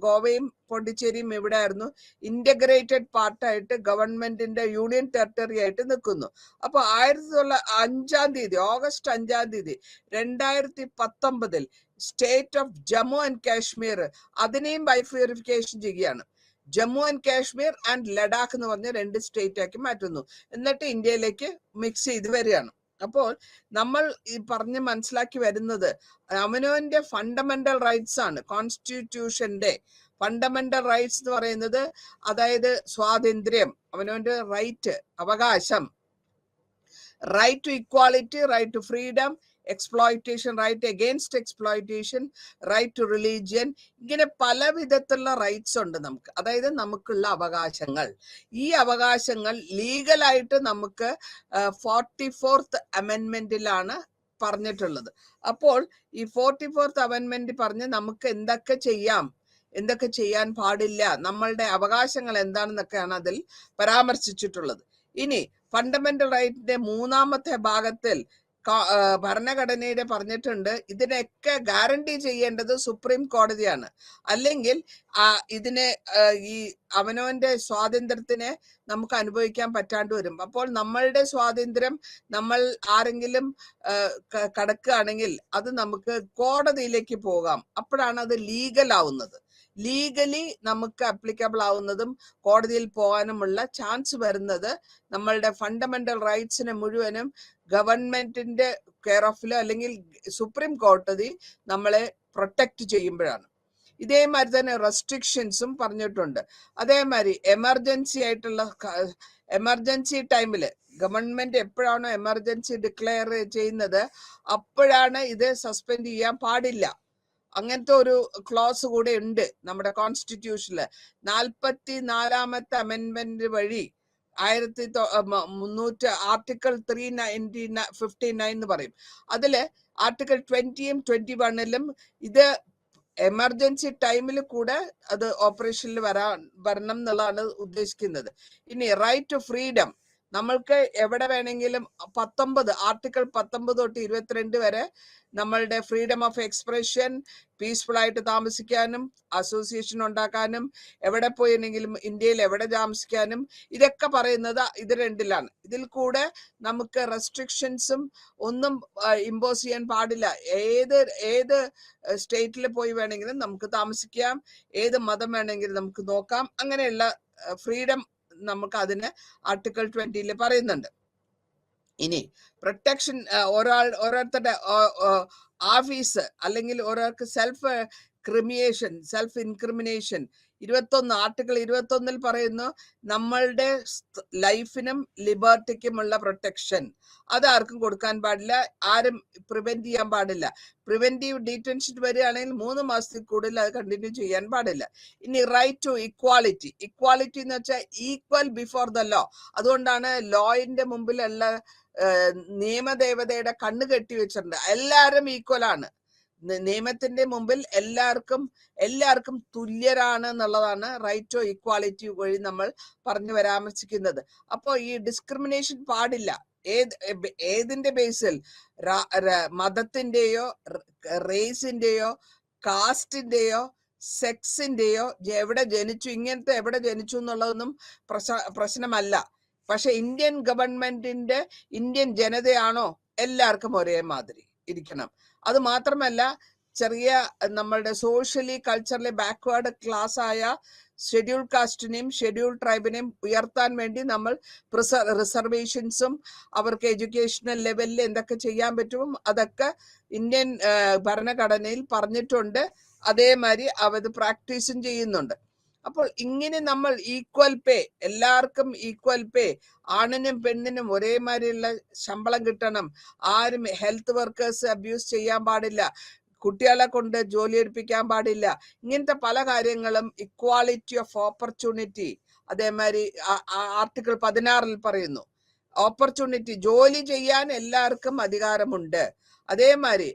ഗോവയും പോണ്ടിച്ചേരിയും ഇവിടെ ആയിരുന്നു. ഇന്റഗ്രേറ്റഡ് പാർട്ടായിട്ട് ഗവൺമെന്റിന്റെ യൂണിയൻ ടെറിട്ടറി ആയിട്ട് നിൽക്കുന്നു. അപ്പൊ 1905 August 5 2019 state of Jammu and Kashmir അതിനെയും ബൈഫ്യൂറിഫിക്കേഷൻ ചെയ്യുകയാണ്. ജമ്മു ആൻഡ് കാശ്മീർ ആൻഡ് ലഡാക്ക് എന്ന് പറഞ്ഞ 2 സ്റ്റേറ്റ് ആക്കി മാറ്റുന്നു. എന്നിട്ട് ഇന്ത്യയിലേക്ക് മിക്സ് ചെയ്ത് വരികയാണ്. അപ്പോൾ നമ്മൾ ഈ പറഞ്ഞ് മനസ്സിലാക്കി വരുന്നത് അവനവന്റെ ഫണ്ടമെന്റൽ റൈറ്റ്സ് ആണ്. കോൺസ്റ്റിറ്റ്യൂഷന്റെ ഫണ്ടമെന്റൽ റൈറ്റ്സ് എന്ന് പറയുന്നത് അതായത് സ്വാതന്ത്ര്യം, അവനവന്റെ റൈറ്റ്, അവകാശം, right to equality, right to freedom, exploitation, right against exploitation, right to religion, ഇങ്ങനെ പല വിധത്തിലുള്ള റൈറ്റ്സ് ഉണ്ട് നമുക്ക്. അതായത് നമുക്കുള്ള അവകാശങ്ങൾ. ഈ അവകാശങ്ങൾ ലീഗലായിട്ട് നമുക്ക് 44th അമെൻമെന്റിലാണ് പറഞ്ഞിട്ടുള്ളത്. അപ്പോൾ ഈ 44th അമെൻമെന്റ് പറഞ്ഞ് നമുക്ക് എന്തൊക്കെ ചെയ്യാം, എന്തൊക്കെ ചെയ്യാൻ പാടില്ല, നമ്മളുടെ അവകാശങ്ങൾ എന്താണെന്നൊക്കെയാണ് അതിൽ പരാമർശിച്ചിട്ടുള്ളത്. ഇനി ഫണ്ടമെന്റൽ റൈറ്റിന്റെ 3ാമത്തെ ഭാഗത്തിൽ ഭരണഘടനയുടെ പറഞ്ഞിട്ടുണ്ട് ഇതിനൊക്കെ ഗ്യാരണ്ടി ചെയ്യേണ്ടത് സുപ്രീം കോടതിയാണ്. അല്ലെങ്കിൽ ഇതിനെ ഈ അവനവന്റെ സ്വാതന്ത്ര്യത്തിനെ നമുക്ക് അനുഭവിക്കാൻ പറ്റാണ്ട് വരും. അപ്പോൾ നമ്മളുടെ സ്വാതന്ത്ര്യം നമ്മൾ ആരെങ്കിലും കടക്കുകയാണെങ്കിൽ അത് നമുക്ക് കോടതിയിലേക്ക് പോകാം. അപ്പോഴാണ് അത് ലീഗൽ ആവുന്നത്. ലീഗലി നമുക്ക് അപ്ലിക്കബിൾ ആവുന്നതും കോടതിയിൽ പോകാനുമുള്ള ചാൻസ് വരുന്നത് നമ്മളുടെ ഫണ്ടമെന്റൽ റൈറ്റ്സിനെ മുഴുവനും ഗവൺമെന്റിന്റെ കെയർ ഓഫിലോ അല്ലെങ്കിൽ സുപ്രീം കോടതി നമ്മളെ പ്രൊട്ടക്ട് ചെയ്യുമ്പോഴാണ്. ഇതേമാതിരി തന്നെ റെസ്ട്രിക്ഷൻസും പറഞ്ഞിട്ടുണ്ട്. അതേമാതിരി എമർജൻസി ടൈമില് ഗവൺമെന്റ് എപ്പോഴാണോ എമർജൻസി ഡിക്ലെയർ ചെയ്യുന്നത് അപ്പോഴാണ് ഇത് സസ്പെൻഡ് ചെയ്യാൻ പാടില്ല. അങ്ങനത്തെ ഒരു ക്ലോസ് കൂടെ ഉണ്ട് നമ്മുടെ കോൺസ്റ്റിറ്റ്യൂഷനില്. 44ാമത്തെ അമെൻമെന്റ് വഴി 1300 ആർട്ടിക്കിൾ 359 എന്ന് പറയും. അതില് ആർട്ടിക്കിൾ 20യും 21ലും ഇത് എമർജൻസി ടൈമിൽ കൂടെ അത് ഓപ്പറേഷനിൽ വരണം എന്നുള്ളതാണ് ഉദ്ദേശിക്കുന്നത്. ഇനി റൈറ്റ് ടു ഫ്രീഡം, നമ്മൾക്ക് എവിടെ വേണമെങ്കിലും 19 ആർട്ടിക്കിൾ 19 തൊട്ട് 22 വരെ നമ്മളുടെ ഫ്രീഡം ഓഫ് എക്സ്പ്രഷൻ, പീസ്ഫുൾ ആയിട്ട് താമസിക്കാനും അസോസിയേഷൻ ഉണ്ടാക്കാനും എവിടെ പോയെങ്കിലും ഇന്ത്യയിൽ എവിടെ താമസിക്കാനും ഇതൊക്കെ പറയുന്നത് ഇത് രണ്ടിലാണ്. ഇതിൽ കൂടെ നമുക്ക് റെസ്ട്രിക്ഷൻസും ഒന്നും ഇമ്പോസ് ചെയ്യാൻ പാടില്ല. ഏത് സ്റ്റേറ്റിൽ പോയി വേണമെങ്കിലും നമുക്ക് താമസിക്കാം, ഏത് മതം വേണമെങ്കിലും നമുക്ക് നോക്കാം. അങ്ങനെയുള്ള ഫ്രീഡം നമുക്ക് അതിന് ആർട്ടിക്കിൾ 20 പറയുന്നുണ്ട്. ഇനി പ്രൊട്ടക്ഷൻ, ഓരോരുത്തരുടെ ഓഫീസ് അല്ലെങ്കിൽ ഒരാൾക്ക് സെൽഫ് ഇൻക്രിമിനേഷൻ 21 ആർട്ടിക്കിൾ 21 പറയുന്നു നമ്മളുടെ ലൈഫിനും ലിബർട്ടിക്കുമുള്ള പ്രൊട്ടക്ഷൻ അത് ആർക്കും കൊടുക്കാൻ പാടില്ല, ആരും പ്രിവെന്റ് ചെയ്യാൻ പാടില്ല. പ്രിവെന്റീവ് ഡീറ്റൻഷൻ വരികയാണെങ്കിൽ 3 മാസത്തിൽ കൂടുതൽ അത് കണ്ടിന്യൂ ചെയ്യാൻ പാടില്ല. ഇനി റൈറ്റ് ടു ഇക്വാലിറ്റി എന്ന് വെച്ചാൽ ഈക്വൽ ബിഫോർ ദ ലോ. അതുകൊണ്ടാണ് ലോയിന്റെ മുമ്പിൽ എല്ലാ നിയമദേവതയുടെ കണ്ണ് കെട്ടി വെച്ചിട്ടുണ്ട്. എല്ലാവരും ഈക്വൽ ആണ്, നിയമത്തിന്റെ മുമ്പിൽ എല്ലാവർക്കും തുല്യരാണ് എന്നുള്ളതാണ് റൈറ്റ് ടു ഇക്വാലിറ്റി വഴി നമ്മൾ പറഞ്ഞു പരാമർശിക്കുന്നത്. അപ്പോൾ ഈ ഡിസ്ക്രിമിനേഷൻ പാടില്ല. ഏതിന്റെ ബേസിൽ? മതത്തിന്റെയോ റേസിന്റെയോ കാസ്റ്റിന്റെയോ സെക്സിന്റെയോ എവിടെ ജനിച്ചു, ഇങ്ങനത്തെ എവിടെ ജനിച്ചു എന്നുള്ളതൊന്നും പ്രശ്നമല്ല. പക്ഷെ ഇന്ത്യൻ ഗവൺമെന്റിന്റെ ഇന്ത്യൻ ജനതയാണോ എല്ലാവർക്കും ഒരേ മാതിരി ഇരിക്കണം. അത് മാത്രമല്ല ചെറിയ നമ്മളുടെ സോഷ്യലി കൾച്ചറലി ബാക്ക്വേർഡ് ക്ലാസ് ആയ ഷെഡ്യൂൾ കാസ്റ്റിനെയും ഷെഡ്യൂൾ ട്രൈബിനെയും ഉയർത്താൻ വേണ്ടി നമ്മൾ റിസർവേഷൻസും അവർക്ക് എഡ്യൂക്കേഷണൽ ലെവലിൽ എന്തൊക്കെ ചെയ്യാൻ പറ്റും അതൊക്കെ ഇന്ത്യൻ ഭരണഘടനയിൽ പറഞ്ഞിട്ടുണ്ട്. അതേമാതിരി അവത് പ്രാക്ടീസും ചെയ്യുന്നുണ്ട്. അപ്പോൾ ഇങ്ങനെ നമ്മൾ ഈക്വൽ പേ, എല്ലാവർക്കും ഈക്വൽ പേ, ആണിനും പെണ്ണിനും ഒരേമാതിരിയുള്ള ശമ്പളം കിട്ടണം, ആരും ഹെൽത്ത് വർക്കേഴ്സ് അബ്യൂസ് ചെയ്യാൻ പാടില്ല, കുട്ടികളെ കൊണ്ട് ജോലി എടുപ്പിക്കാൻ പാടില്ല, ഇങ്ങനത്തെ പല കാര്യങ്ങളും ഇക്വാളിറ്റി ഓഫ് ഓപ്പർച്യൂണിറ്റി. അതേമാതിരി ആർട്ടിക്കിൾ 16 പറയുന്നു ഓപ്പർച്യൂണിറ്റി, ജോലി ചെയ്യാൻ എല്ലാവർക്കും അധികാരമുണ്ട്. അതേമാതിരി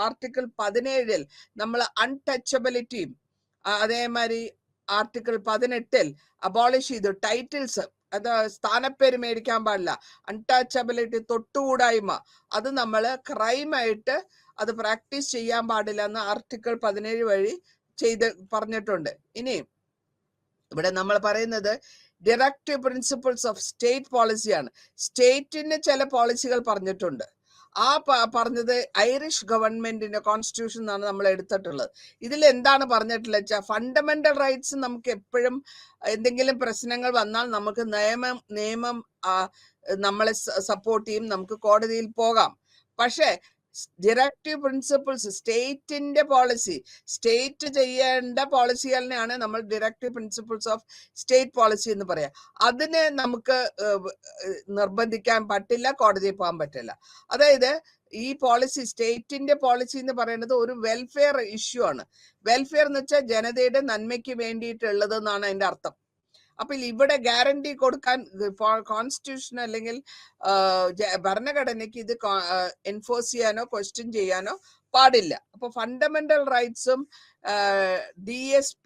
ആർട്ടിക്കിൾ 17 നമ്മൾ അൺടച്ചബിലിറ്റിയും, അതേമാതിരി ആർട്ടിക്കിൾ 18 അബോളിഷ് ചെയ്തു ടൈറ്റിൽസ്, അത് സ്ഥാനപ്പേര് മേടിക്കാൻ പാടില്ല, അൺടച്ചബിലിറ്റി തൊട്ടുകൂടായ്മ, അത് നമ്മൾ ക്രൈമായിട്ട് അത് പ്രാക്ടീസ് ചെയ്യാൻ പാടില്ല എന്ന് ആർട്ടിക്കിൾ 17 വഴി പറഞ്ഞിട്ടുണ്ട്. ഇനി ഇവിടെ നമ്മൾ പറയുന്നത് ഡയറക്റ്റീവ് പ്രിൻസിപ്പിൾസ് ഓഫ് സ്റ്റേറ്റ് പോളിസിയാണ്. സ്റ്റേറ്റിന് ചില പോളിസികൾ പറഞ്ഞിട്ടുണ്ട്. പറഞ്ഞത് ഐറിഷ് ഗവൺമെന്റിന്റെ കോൺസ്റ്റിറ്റ്യൂഷൻ എന്നാണ് നമ്മൾ എടുത്തിട്ടുള്ളത്. ഇതിൽ എന്താണ് പറഞ്ഞിട്ടുള്ളത് വെച്ചാൽ ഫണ്ടമെന്റൽ റൈറ്റ്സ് നമുക്ക് എപ്പോഴും എന്തെങ്കിലും പ്രശ്നങ്ങൾ വന്നാൽ നമുക്ക് നിയമം നമ്മളെ സപ്പോർട്ട് ചെയ്യും, നമുക്ക് കോടതിയിൽ പോകാം. പക്ഷേ ഡയറക്റ്റീവ് പ്രിൻസിപ്പിൾസ് സ്റ്റേറ്റിന്റെ പോളിസി, സ്റ്റേറ്റ് ചെയ്യേണ്ട പോളിസികളിനെയാണ് നമ്മൾ directive principles of state policy എന്ന് പറയാം. അതിനെ നമുക്ക് നിർബന്ധിക്കാൻ പറ്റില്ല, കോടതിയിൽ പോകാൻ പറ്റില്ല. അതായത് ഈ പോളിസി, സ്റ്റേറ്റിന്റെ പോളിസി എന്ന് പറയുന്നത് ഒരു വെൽഫെയർ ഇഷ്യൂ ആണ്. വെൽഫെയർ എന്ന് വെച്ചാൽ ജനതയുടെ നന്മയ്ക്ക് വേണ്ടിയിട്ടുള്ളത് എന്നാണ് അതിന്റെ അർത്ഥം. അപ്പൊ ഇവിടെ ഗ്യാരണ്ടി കൊടുക്കാൻ കോൺസ്റ്റിറ്റ്യൂഷൻ അല്ലെങ്കിൽ ഭരണഘടനയ്ക്ക് ഇത് എൻഫോഴ്സ് ചെയ്യാനോ ക്വസ്റ്റ്യൻ ചെയ്യാനോ പാടില്ല. അപ്പൊ ഫണ്ടമെന്റൽ റൈറ്റ്സും DSP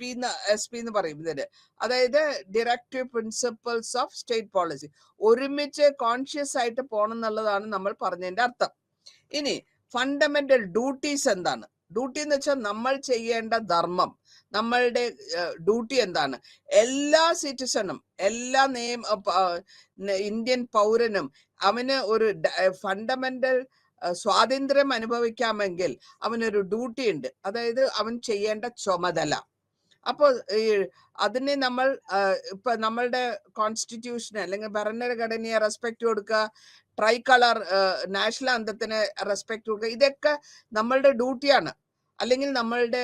എന്ന് പറയും ഇതിന്, അതായത് directive principles of state policy, ഒരുമിച്ച് കോൺഷ്യസ് ആയിട്ട് പോകണം എന്നുള്ളതാണ് നമ്മൾ പറഞ്ഞതിന്റെ അർത്ഥം. ഇനി ഫണ്ടമെന്റൽ ഡ്യൂട്ടീസ് എന്താണ്? ഡ്യൂട്ടി എന്ന് വെച്ചാൽ നമ്മൾ ചെയ്യേണ്ട ധർമ്മം, നമ്മളുടെ ഡ്യൂട്ടി എന്താണ്? എല്ലാ സിറ്റിസണും, എല്ലാ ഇന്ത്യൻ പൗരനും അവന് ഒരു ഫണ്ടമെന്റൽ സ്വാതന്ത്ര്യം അനുഭവിക്കാമെങ്കിൽ അവനൊരു ഡ്യൂട്ടി ഉണ്ട്, അതായത് അവൻ ചെയ്യേണ്ട ചുമതല. അപ്പോൾ അതിനെ നമ്മൾ ഇപ്പൊ നമ്മളുടെ കോൺസ്റ്റിറ്റ്യൂഷന് അല്ലെങ്കിൽ ഭരണഘടനയെ റെസ്പെക്ട് കൊടുക്കുക, ട്രൈ കളർ നാഷണൽ അന്തത്തിന് റെസ്പെക്ട് കൊടുക്കുക, ഇതൊക്കെ നമ്മളുടെ ഡ്യൂട്ടിയാണ്, അല്ലെങ്കിൽ നമ്മളുടെ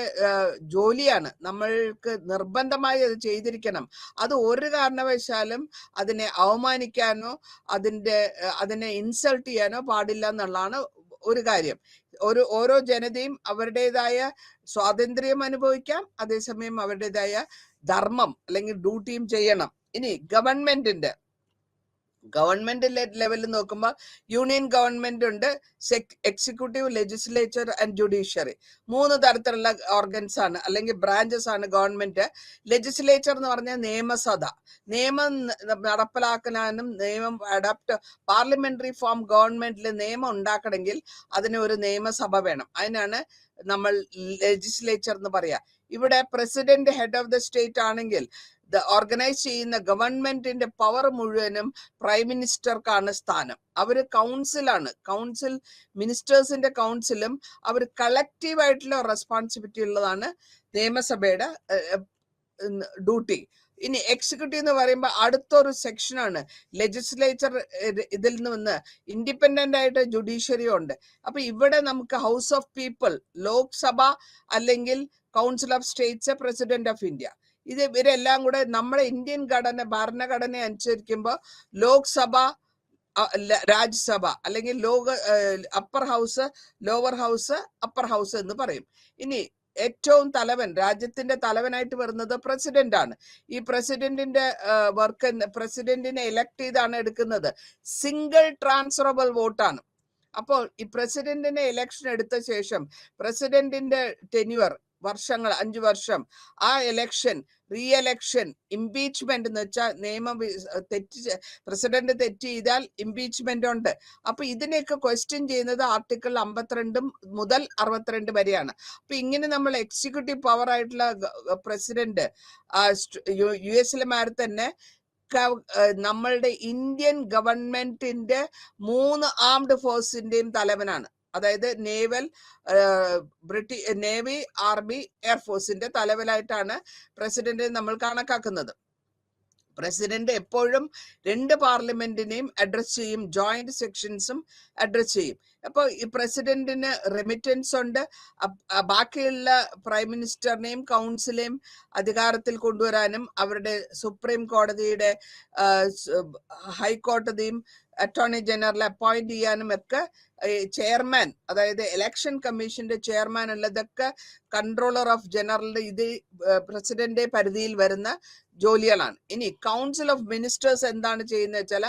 ജോലിയാണ്. നമ്മൾക്ക് നിർബന്ധമായി അത് ചെയ്തിരിക്കണം. അത് ഒരു കാരണവശാലും അതിനെ അവമാനിക്കാനോ അതിനെ ഇൻസൾട്ട് ചെയ്യാനോ പാടില്ല എന്നുള്ളതാണ് ഒരു കാര്യം. ഓരോ ജനതയും അവരുടേതായ സ്വാതന്ത്ര്യം അനുഭവിക്കാം, അതേസമയം അവരുടേതായ ധർമ്മം അല്ലെങ്കിൽ ഡ്യൂട്ടിയും ചെയ്യണം. ഇനി ഗവൺമെന്റിന്റെ ഗവൺമെന്റ് ലെവലിൽ നോക്കുമ്പോൾ യൂണിയൻ ഗവൺമെന്റ് ഉണ്ട്, എക്സിക്യൂട്ടീവ്, ലെജിസ്ലേച്ചർ ആൻഡ് ജുഡീഷ്യറി. 3 തരത്തിലുള്ള ഓർഗൻസ് ആണ് അല്ലെങ്കിൽ ബ്രാഞ്ചസ് ആണ് ഗവൺമെന്റ്. ലെജിസ്ലേച്ചർ എന്ന് പറഞ്ഞാൽ നിയമസഭ, നിയമം നടപ്പിലാക്കാനും നിയമം അഡാപ്റ്റ്, പാർലമെന്ററി ഫോം ഗവൺമെന്റിൽ നിയമം ഉണ്ടാക്കണമെങ്കിൽ അതിന് ഒരു നിയമസഭ വേണം. അതിനാണ് നമ്മൾ ലെജിസ്ലേച്ചർ എന്ന് പറയാ. ഇവിടെ president head of the state ആണെങ്കിൽ ഓർഗനൈസ് ചെയ്യുന്ന ഗവൺമെന്റിന്റെ പവർ മുഴുവനും പ്രൈം മിനിസ്റ്റർക്കാണ് സ്ഥാനം. അവര് കൗൺസിലാണ്, കൗൺസിൽ, മിനിസ്റ്റേഴ്സിന്റെ കൗൺസിലും അവർ കളക്റ്റീവ് ആയിട്ടുള്ള റെസ്പോൺസിബിലിറ്റി ഉള്ളതാണ് നിയമസഭയുടെ ഡ്യൂട്ടി. ഇനി എക്സിക്യൂട്ടീവ് എന്ന് പറയുമ്പോൾ അടുത്തൊരു സെക്ഷനാണ് ലെജിസ്ലേച്ചർ. ഇതിൽ നിന്ന് ഇൻഡിപെൻഡന്റ് ആയിട്ട് ജുഡീഷ്യറി ഉണ്ട്. അപ്പൊ ഇവിടെ നമുക്ക് ഹൗസ് ഓഫ് പീപ്പിൾ, ലോക്സഭ അല്ലെങ്കിൽ council of States, president of India, ഇവരെല്ലാം കൂടെ നമ്മുടെ ഇന്ത്യൻ ഭരണഘടന അനുസരിക്കുമ്പോൾ ലോക്സഭ, രാജ്യസഭ അല്ലെങ്കിൽ upper house, lower house, upper house എന്ന് പറയും. ഇനി ഏറ്റവും തലവൻ, രാജ്യത്തിന്റെ തലവനായിട്ട് വരുന്നത് പ്രസിഡന്റ് ആണ്. ഈ പ്രസിഡന്റിന്റെ വർക്ക്, പ്രസിഡന്റിനെ എലക്ട് ചെയ്താണ് എടുക്കുന്നത്. സിംഗിൾ ട്രാൻസ്ഫറബിൾ വോട്ടാണ്. അപ്പോൾ ഈ പ്രസിഡന്റിനെ ഇലക്ഷൻ എടുത്ത ശേഷം പ്രസിഡന്റിന്റെ ടെന്യൂർ വർഷങ്ങൾ, 5 വർഷം, ആ എലക്ഷൻ, റീ എലക്ഷൻ, ഇംപീച്ച്മെന്റ് എന്ന് വെച്ചാൽ നിയമം പ്രസിഡന്റ് തെറ്റ് ചെയ്താൽ ഇംപീച്ച്മെന്റ് ഉണ്ട്. അപ്പൊ ഇതിനെയൊക്കെ ക്വസ്റ്റ്യൻ ചെയ്യുന്നത് ആർട്ടിക്കിൾ 52 മുതൽ 62 വരെയാണ്. അപ്പൊ ഇങ്ങനെ നമ്മൾ എക്സിക്യൂട്ടീവ് പവർ ആയിട്ടുള്ള പ്രസിഡന്റ് US മാതിരി തന്നെ നമ്മളുടെ ഇന്ത്യൻ ഗവൺമെന്റിന്റെ 3 ആംഡ് ഫോഴ്സിന്റെയും തലവനാണ്. അതായത് നേവി, ആർമി, എയർഫോഴ്സിന്റെ തലവനായിട്ടാണ് പ്രസിഡന്റിനെ നമ്മൾ കണക്കാക്കുന്നത്. പ്രസിഡന്റ് എപ്പോഴും 2 പാർലമെന്റിനെയും അഡ്രസ് ചെയ്യും, ജോയിന്റ് സെക്ഷൻസും അഡ്രസ് ചെയ്യും. അപ്പോൾ ഈ പ്രസിഡന്റിന് റെമിറ്റൻസ് ഉണ്ട്. ബാക്കിയുള്ള പ്രൈം മിനിസ്റ്ററിനെയും കൗൺസിലെയും അധികാരത്തിൽ കൊണ്ടുവരാനും അവരുടെ സുപ്രീം കോടതിയുടെ, ഹൈക്കോടതിയും അറ്റോർണി ജനറൽ അപ്പോയിന്റ് ചെയ്യാനും ഒക്കെ ചെയർമാൻ, അതായത് ഇലക്ഷൻ കമ്മീഷന്റെ ചെയർമാൻ ഉള്ളതൊക്കെ കൺട്രോളർ ഓഫ് ജനറൽ, ഇത് പ്രസിഡന്റ് പരിധിയിൽ വരുന്ന ജോലികളാണ്. ഇനി കൗൺസിൽ ഓഫ് മിനിസ്റ്റേഴ്സ് എന്താണ് ചെയ്യുന്നത് വെച്ചാൽ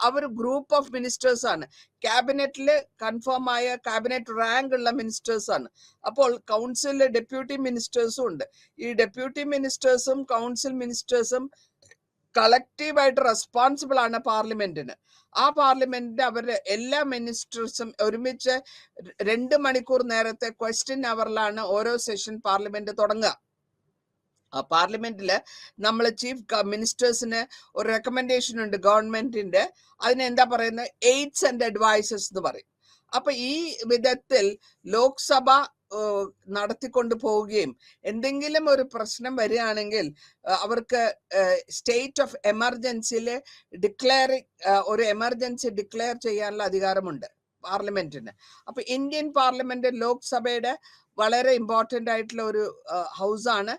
അവർ ഗ്രൂപ്പ് ഓഫ് മിനിസ്റ്റേഴ്സ് ആണ്. ക്യാബിനറ്റില് കൺഫേം ആയ ക്യാബിനറ്റ് റാങ്ക് ഉള്ള മിനിസ്റ്റേഴ്സ് ആണ്. അപ്പോൾ കൗൺസിലിൽ ഡെപ്യൂട്ടി മിനിസ്റ്റേഴ്സും ഉണ്ട്. ഈ ഡെപ്യൂട്ടി മിനിസ്റ്റേഴ്സും കൗൺസിൽ മിനിസ്റ്റേഴ്സും കളക്റ്റീവായിട്ട് റെസ്പോൺസിബിൾ ആണ് പാർലമെന്റിന്. ആ പാർലമെന്റിന്റെ അവരുടെ എല്ലാ മിനിസ്റ്റേഴ്സും ഒരുമിച്ച് 2 മണിക്കൂർ നേരത്തെ ക്വസ്റ്റ്യൻ അവറിലാണ് ഓരോ സെഷൻ പാർലമെന്റ് തുടങ്ങുക. ആ പാർലമെന്റില് നമ്മൾ ചീഫ് മിനിസ്റ്റേഴ്സിന് ഒരു റെക്കമെൻഡേഷൻ ഉണ്ട് ഗവൺമെന്റിന്റെ. അതിനെന്താ പറയുന്നത്? എയ്ഡ്സ് ആൻഡ് അഡ്വൈസസ് എന്ന് പറയും. അപ്പൊ ഈ വിധത്തിൽ ലോക്സഭ നടത്തിക്കൊണ്ട് പോവുകയും എന്തെങ്കിലും ഒരു പ്രശ്നം വരികയാണെങ്കിൽ അവർക്ക് സ്റ്റേറ്റ് ഓഫ് എമർജൻസിയിൽ ഒരു എമർജൻസി ഡിക്ലെയർ ചെയ്യാനുള്ള അധികാരമുണ്ട് പാർലമെന്റിന്. അപ്പൊ ഇന്ത്യൻ പാർലമെന്റ് ലോക്സഭയുടെ വളരെ ഇമ്പോർട്ടന്റ് ആയിട്ടുള്ള ഒരു ഹൗസാണ്.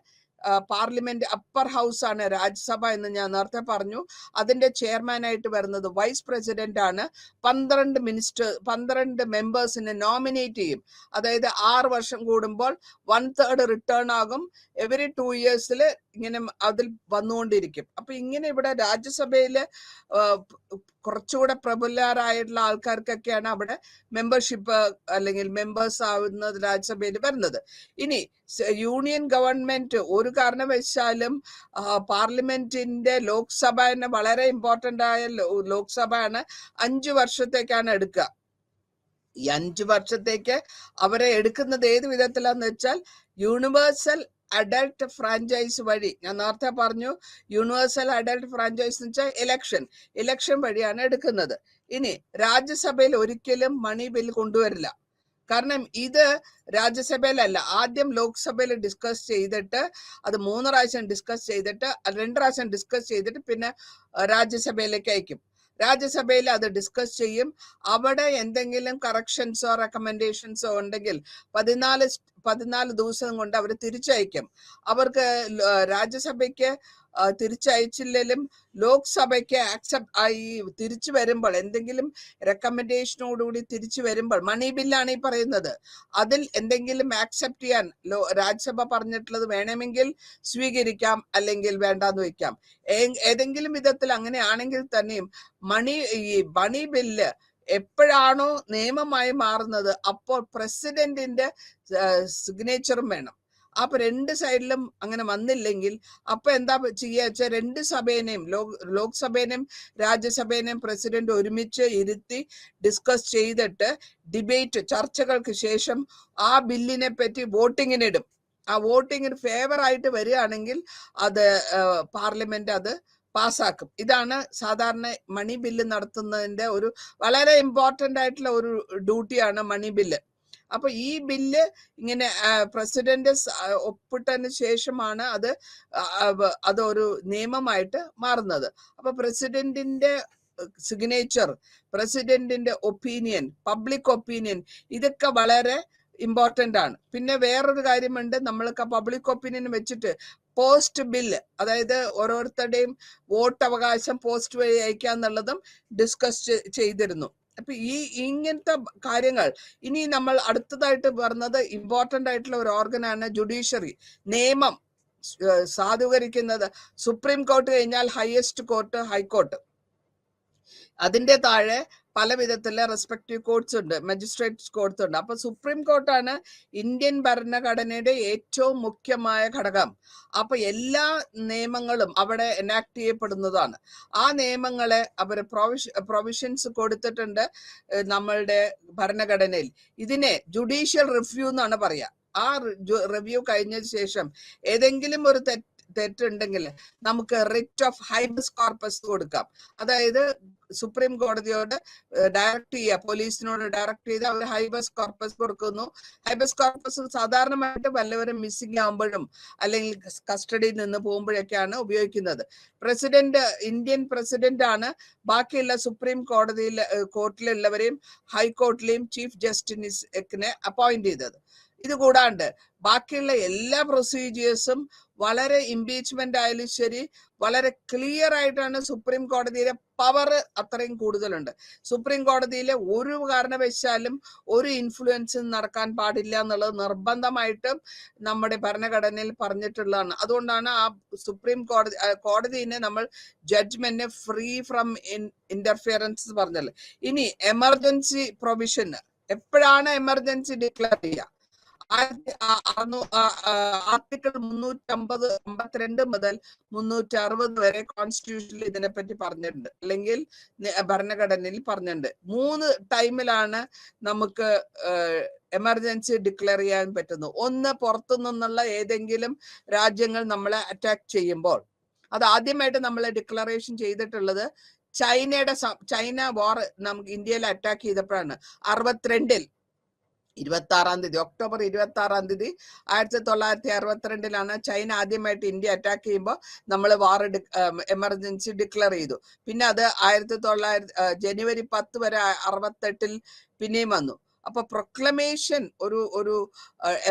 പാർലമെന്റ് അപ്പർ ഹൗസ് ആണ് രാജ്യസഭ എന്ന് ഞാൻ നേരത്തെ പറഞ്ഞു. അതിന്റെ ചെയർമാനായിട്ട് വരുന്നത് വൈസ് പ്രസിഡന്റ് ആണ്. 12 മെമ്പേഴ്സിനെ നോമിനേറ്റ് ചെയ്യും. അതായത് 6 വർഷം കൂടുമ്പോൾ 1/3 റിട്ടേൺ ആകും. എവറി 2 ഇയേഴ്സിൽ ഇങ്ങനെ അതിൽ വന്നുകൊണ്ടിരിക്കും. അപ്പൊ ഇങ്ങനെ ഇവിടെ രാജ്യസഭയില് കുറച്ചുകൂടെ പ്രബലരായിട്ടുള്ള ആൾക്കാർക്കൊക്കെയാണ് അവിടെ മെമ്പർഷിപ്പ് അല്ലെങ്കിൽ മെമ്പേഴ്സ് ആവുന്നത് രാജ്യസഭയിൽ വരുന്നത്. ഇനി യൂണിയൻ ഗവൺമെന്റ് ഒരു കാരണവശാലും പാർലമെന്റിന്റെ ലോക്സഭനെ വളരെ ഇമ്പോർട്ടന്റ് ആയ ലോക്സഭയാണ് 5 വർഷത്തേക്കാണ് എടുക്കുക. ഈ 5 വർഷത്തേക്ക് അവരെ എടുക്കുന്നത് ഏത് വിധത്തിലാന്ന് വെച്ചാൽ യൂണിവേഴ്സൽ അഡൽട്ട് ഫ്രാഞ്ചൈസ് വഴി. ഞാൻ നേരത്തെ പറഞ്ഞു യൂണിവേഴ്സൽ അഡൽട്ട് ഫ്രാഞ്ചൈസ് എന്ന് വെച്ചാൽ ഇലക്ഷൻ വഴിയാണ് എടുക്കുന്നത്. ഇനി രാജ്യസഭയിൽ ഒരിക്കലും മണി ബിൽ കൊണ്ടുവരില്ല. കാരണം ഇത് രാജ്യസഭയിലല്ല, ആദ്യം ലോക്സഭയിൽ ഡിസ്കസ് ചെയ്തിട്ട് അത് 3 പ്രാവശ്യം ഡിസ്കസ് ചെയ്തിട്ട് 2 പ്രാവശ്യം ഡിസ്കസ് ചെയ്തിട്ട് പിന്നെ രാജ്യസഭയിലേക്ക് അയക്കും. രാജ്യസഭയിൽ അത് ഡിസ്കസ് ചെയ്യും. അവിടെ എന്തെങ്കിലും കറക്ഷൻസോ റെക്കമെൻഡേഷൻസോ ഉണ്ടെങ്കിൽ 14 ദിവസം കൊണ്ട് അവർ തിരിച്ചയക്കും. അവർക്ക് രാജ്യസഭയ്ക്ക് തിരിച്ചയച്ചില്ലെങ്കിലും ലോക്സഭയ്ക്ക് ഈ തിരിച്ചു വരുമ്പോൾ എന്തെങ്കിലും റെക്കമെൻഡേഷനോടുകൂടി തിരിച്ചു വരുമ്പോൾ, മണി ബില്ലാണ് ഈ പറയുന്നത്, അതിൽ എന്തെങ്കിലും ആക്സെപ്റ്റ് ചെയ്യാൻ രാജ്യസഭ പറഞ്ഞിട്ടുള്ളത് വേണമെങ്കിൽ സ്വീകരിക്കാം, അല്ലെങ്കിൽ വേണ്ടാന്ന് വെക്കാം. ഏതെങ്കിലും വിധത്തിൽ അങ്ങനെയാണെങ്കിൽ തന്നെയും ഈ മണി ബില്ല് എപ്പോഴാണോ നിയമമായി മാറുന്നത് അപ്പോൾ പ്രസിഡന്റിന്റെ സിഗ്നേച്ചറും വേണം. അപ്പൊ രണ്ട് സൈഡിലും അങ്ങനെ വന്നില്ലെങ്കിൽ അപ്പൊ എന്താ ചെയ്യുക വെച്ചാൽ രണ്ട് സഭേനെയും ലോക്സഭേനെയും രാജ്യസഭേനെയും പ്രസിഡന്റ് ഒരുമിച്ച് ഇരുത്തി ഡിസ്കസ് ചെയ്തിട്ട് ഡിബേറ്റ് ചർച്ചകൾക്ക് ശേഷം ആ ബില്ലിനെ പറ്റി വോട്ടിങ്ങിനിടും. ആ വോട്ടിങ്ങിന് ഫേവർ ആയിട്ട് വരികയാണെങ്കിൽ അത് പാർലമെന്റ് അത് പാസ്സാക്കും. ഇതാണ് സാധാരണ മണി ബില്ല് നടത്തുന്നതിന്റെ ഒരു വളരെ ഇമ്പോർട്ടന്റ് ആയിട്ടുള്ള ഒരു ഡ്യൂട്ടിയാണ് മണി ബില്ല്. അപ്പൊ ഈ ബില്ല് ഇങ്ങനെ പ്രസിഡന്റ് ഒപ്പിട്ടതിന് ശേഷമാണ് അതൊരു നിയമമായിട്ട് മാറുന്നത്. അപ്പൊ പ്രസിഡന്റിന്റെ സിഗ്നേച്ചർ, പ്രസിഡന്റിന്റെ ഒപ്പീനിയൻ, പബ്ലിക് ഒപ്പീനിയൻ, ഇതൊക്കെ വളരെ ഇമ്പോർട്ടന്റ് ആണ്. പിന്നെ വേറൊരു കാര്യമുണ്ട്, നമ്മൾക്ക് പബ്ലിക് ഒപ്പീനിയൻ വെച്ചിട്ട് പോസ്റ്റ് ബില്ല്, അതായത് ഓരോരുത്തരുടെയും വോട്ട് അവകാശം പോസ്റ്റ് വഴി അയക്കാന്നുള്ളതും ഡിസ്കസ് ചെയ്തിരുന്നു. അപ്പൊ ഇങ്ങനത്തെ കാര്യങ്ങൾ ഇനി നമ്മൾ അടുത്തതായിട്ട് പറഞ്ഞത് ഇമ്പോർട്ടന്റ് ആയിട്ടുള്ള ഒരു ഓർഗനാണ് ജുഡീഷ്യറി. നിയമം സാധൂകരിക്കുന്നത് സുപ്രീം കോർട്ട് കഴിഞ്ഞാൽ ഹയസ്റ്റ് കോർട്ട് ഹൈക്കോർട്ട്, അതിന്റെ താഴെ പല വിധത്തിലെ റെസ്പെക്റ്റീവ് കോർട്സ് ഉണ്ട്, മജിസ്ട്രേറ്റ് കോർട്സ് ഉണ്ട്. അപ്പൊ സുപ്രീം കോർട്ടാണ് ഇന്ത്യൻ ഭരണഘടനയുടെ ഏറ്റവും മുഖ്യമായ ഘടകം. അപ്പൊ എല്ലാ നിയമങ്ങളും അവിടെ എനാക്ട് ചെയ്യപ്പെടുന്നതാണ്. ആ നിയമങ്ങളെ അവർ പ്രൊവിഷൻസ് കൊടുത്തിട്ടുണ്ട് നമ്മളുടെ ഭരണഘടനയിൽ. ഇതിനെ ജുഡീഷ്യൽ റിവ്യൂ എന്നാണ് പറയാ. ആ റിവ്യൂ കഴിഞ്ഞ ശേഷം ഏതെങ്കിലും ഒരു തെറ്റുണ്ടെങ്കിൽ നമുക്ക് റിറ്റ് ഓഫ് ഹൈബസ് കോർപ്പസ് കൊടുക്കാം. അതായത് സുപ്രീം കോടതിയോട് ഡയറക്ട് ചെയ്യുക, പോലീസിനോട് ഡയറക്ട് ചെയ്ത് അവർ ഹൈബസ് കോർപ്പസ് കൊടുക്കുന്നു. ഹൈബസ് കോർപ്പസ് സാധാരണമായിട്ട് വല്ലവരും മിസ്സിംഗ് ആകുമ്പോഴും അല്ലെങ്കിൽ കസ്റ്റഡിയിൽ നിന്ന് പോകുമ്പോഴൊക്കെയാണ് ഉപയോഗിക്കുന്നത്. ഇന്ത്യൻ പ്രസിഡന്റ് ആണ് ബാക്കിയുള്ള സുപ്രീം കോർട്ടിലുള്ളവരെയും ഹൈക്കോർട്ടിലെയും ചീഫ് ജസ്റ്റിസിനെ അപ്പോയിന്റ് ചെയ്തത്. ഇത് കൂടാണ്ട് ബാക്കിയുള്ള എല്ലാ പ്രൊസീജിയേഴ്സും വളരെ ഇംപീച്ച്മെന്റ് ആയാലും ശരി വളരെ ക്ലിയർ ആയിട്ടാണ്. സുപ്രീം കോടതിയിലെ പവർ അത്രയും കൂടുതലുണ്ട്. സുപ്രീം കോടതിയിലെ ഒരു കാരണവശാലും ഒരു ഇൻഫ്ലുവൻസ് നടക്കാൻ പാടില്ല എന്നുള്ളത് നിർബന്ധമായിട്ടും നമ്മുടെ ഭരണഘടനയിൽ പറഞ്ഞിട്ടുള്ളതാണ്. അതുകൊണ്ടാണ് ആ സുപ്രീം കോടതിനെ നമ്മൾ ജഡ്ജ്മെന്റിനെ ഫ്രീ ഫ്രം ഇന്റർഫിയറൻസ് പറഞ്ഞത്. ഇനി എമർജൻസി പ്രൊവിഷൻ എപ്പോഴാണ് എമർജൻസി ഡിക്ലെയർ ചെയ്യുക? ആർട്ടിക്കിൾ 352 മുതൽ 360 വരെ കോൺസ്റ്റിറ്റ്യൂഷനിൽ ഇതിനെപ്പറ്റി പറഞ്ഞിട്ടുണ്ട്, അല്ലെങ്കിൽ ഭരണഘടനയിൽ പറഞ്ഞിട്ടുണ്ട്. 3 ടൈമിലാണ് നമുക്ക് എമർജൻസി ഡിക്ലെയർ ചെയ്യാൻ പറ്റുന്നു. ഒന്ന്, പുറത്തു നിന്നുള്ള ഏതെങ്കിലും രാജ്യങ്ങൾ നമ്മളെ അറ്റാക്ക് ചെയ്യുമ്പോൾ. അത് ആദ്യമായിട്ട് നമ്മൾ ഡിക്ലറേഷൻ ചെയ്തിട്ടുള്ളത് ചൈന വാർ നമുക്ക് ഇന്ത്യയിൽ അറ്റാക്ക് ചെയ്തപ്പോഴാണ്. 62-ൽ ഒക്ടോബർ 26 1962 ചൈന ആദ്യമായിട്ട് ഇന്ത്യ അറ്റാക്ക് ചെയ്യുമ്പോൾ നമ്മൾ വാർ എമർജൻസി ഡിക്ലെയർ ചെയ്തു. പിന്നെ അത് ജനുവരി 10 വരെ 68-ൽ പിന്നെയും വന്നു. അപ്പൊ പ്രൊക്ലമേഷൻ ഒരു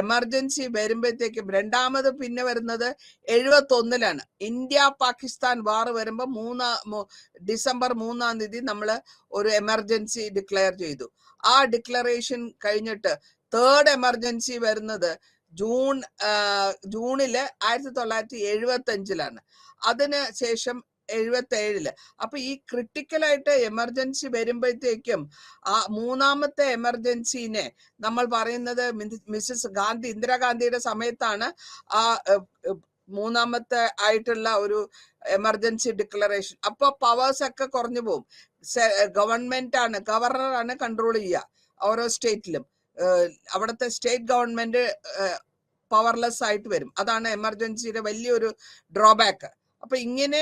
എമർജൻസി വരുമ്പോഴത്തേക്കും രണ്ടാമത് പിന്നെ വരുന്നത് 71-ലാണ്. ഇന്ത്യ പാകിസ്ഥാൻ വാർ വരുമ്പോൾ ഡിസംബർ 3 നമ്മൾ ഒരു എമർജൻസി ഡിക്ലെയർ ചെയ്തു. ആ ഡിക്ലറേഷൻ കഴിഞ്ഞിട്ട് തേർഡ് എമർജൻസി വരുന്നത് ജൂണില് 1975-ലാണ്. അതിന് ശേഷം 77-ല്. അപ്പൊ ഈ ക്രിട്ടിക്കലായിട്ട് എമർജൻസി വരുമ്പോഴത്തേക്കും ആ മൂന്നാമത്തെ എമർജൻസിനെ നമ്മൾ പറയുന്നത് ഇന്ദിരാഗാന്ധിയുടെ സമയത്താണ് ആ മൂന്നാമത്തെ ആയിട്ടുള്ള ഒരു എമർജൻസി ഡിക്ലറേഷൻ. അപ്പൊ പവേഴ്സ് ഒക്കെ കുറഞ്ഞു പോകും. ഗവർണറാണ് കൺട്രോൾ ചെയ്യുക ഓരോ സ്റ്റേറ്റിലും. അവിടുത്തെ സ്റ്റേറ്റ് ഗവൺമെന്റ് പവർലെസ് ആയിട്ട് വരും. അതാണ് എമർജൻസിയുടെ വലിയൊരു ഡ്രോബാക്ക്. അപ്പൊ ഇങ്ങനെ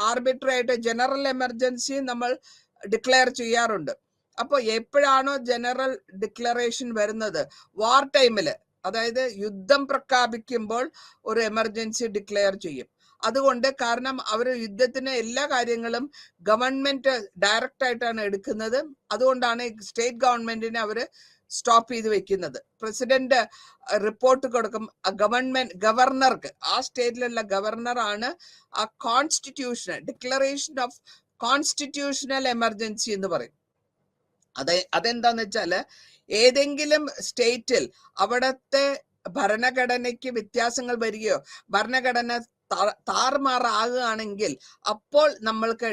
ആർബിട്രറി ആയിട്ട് ജനറൽ എമർജൻസി നമ്മൾ ഡിക്ലെയർ ചെയ്യാറുണ്ട്. അപ്പൊ എപ്പോഴാണോ ജനറൽ ഡിക്ലറേഷൻ വരുന്നത്? വാർ ടൈമില്, അതായത് യുദ്ധം പ്രഖ്യാപിക്കുമ്പോൾ ഒരു എമർജൻസി ഡിക്ലെയർ ചെയ്യും. അതുകൊണ്ട് കാരണം അവർ യുദ്ധത്തിന് എല്ലാ കാര്യങ്ങളും ഗവൺമെന്റ് ഡയറക്റ്റ് ആയിട്ടാണ് എടുക്കുന്നത്. അതുകൊണ്ടാണ് സ്റ്റേറ്റ് ഗവൺമെന്റിനെ അവർ സ്റ്റോപ്പ് ചെയ്ത് വെക്കുന്നത്. പ്രസിഡന്റ് റിപ്പോർട്ട് കൊടുക്കും ഗവർണർക്ക്, ആ സ്റ്റേറ്റിലുള്ള ഗവർണറാണ് ആ constitution declaration of constitutional emergency എന്ന് പറയും. അതെന്താന്ന് വെച്ചാല് ഏതെങ്കിലും സ്റ്റേറ്റിൽ അവിടത്തെ ഭരണഘടനയ്ക്ക് വ്യത്യാസങ്ങൾ വരികയോ ഭരണഘടന താറുമാറാകുകയാണെങ്കിൽ അപ്പോൾ നമ്മൾക്ക്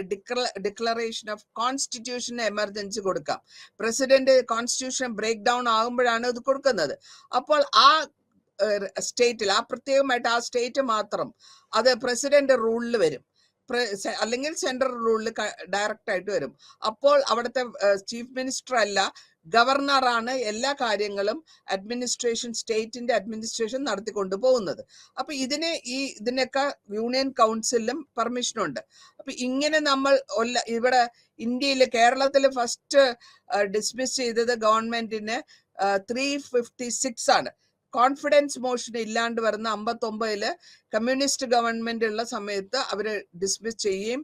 ഡിക്ലറേഷൻ ഓഫ് കോൺസ്റ്റിറ്റ്യൂഷൻ എമർജൻസി കൊടുക്കാം. പ്രസിഡന്റ് കോൺസ്റ്റിറ്റ്യൂഷൻ ബ്രേക്ക് ഡൗൺ ആകുമ്പോഴാണ് ഇത് കൊടുക്കുന്നത്. അപ്പോൾ ആ സ്റ്റേറ്റിൽ ആ പ്രത്യേകമായിട്ട് ആ സ്റ്റേറ്റ് മാത്രം അത് പ്രസിഡന്റ് റൂളിൽ വരും, അല്ലെങ്കിൽ സെൻട്രൽ റൂളിൽ ഡയറക്റ്റ് ആയിട്ട് വരും. അപ്പോൾ അവിടുത്തെ ചീഫ് മിനിസ്റ്റർ അല്ല, ഗവർണറാണ് എല്ലാ കാര്യങ്ങളും അഡ്മിനിസ്ട്രേഷൻ, സ്റ്റേറ്റിന്റെ അഡ്മിനിസ്ട്രേഷൻ നടത്തിക്കൊണ്ടു പോകുന്നത്. അപ്പൊ ഇതിനൊക്കെ യൂണിയൻ കൗൺസിലും പെർമിഷൻ ഉണ്ട്. അപ്പൊ ഇങ്ങനെ നമ്മൾ ഇവിടെ ഇന്ത്യയിൽ കേരളത്തിൽ ഫസ്റ്റ് ഡിസ്മിസ് ചെയ്തത് ഗവൺമെന്റിന് 356 ആണ്. കോൺഫിഡൻസ് മോഷൻ ഇല്ലാണ്ട് വരുന്ന 59 കമ്മ്യൂണിസ്റ്റ് ഗവൺമെന്റ് ഉള്ള സമയത്ത് അവര് ഡിസ്മിസ് ചെയ്യുകയും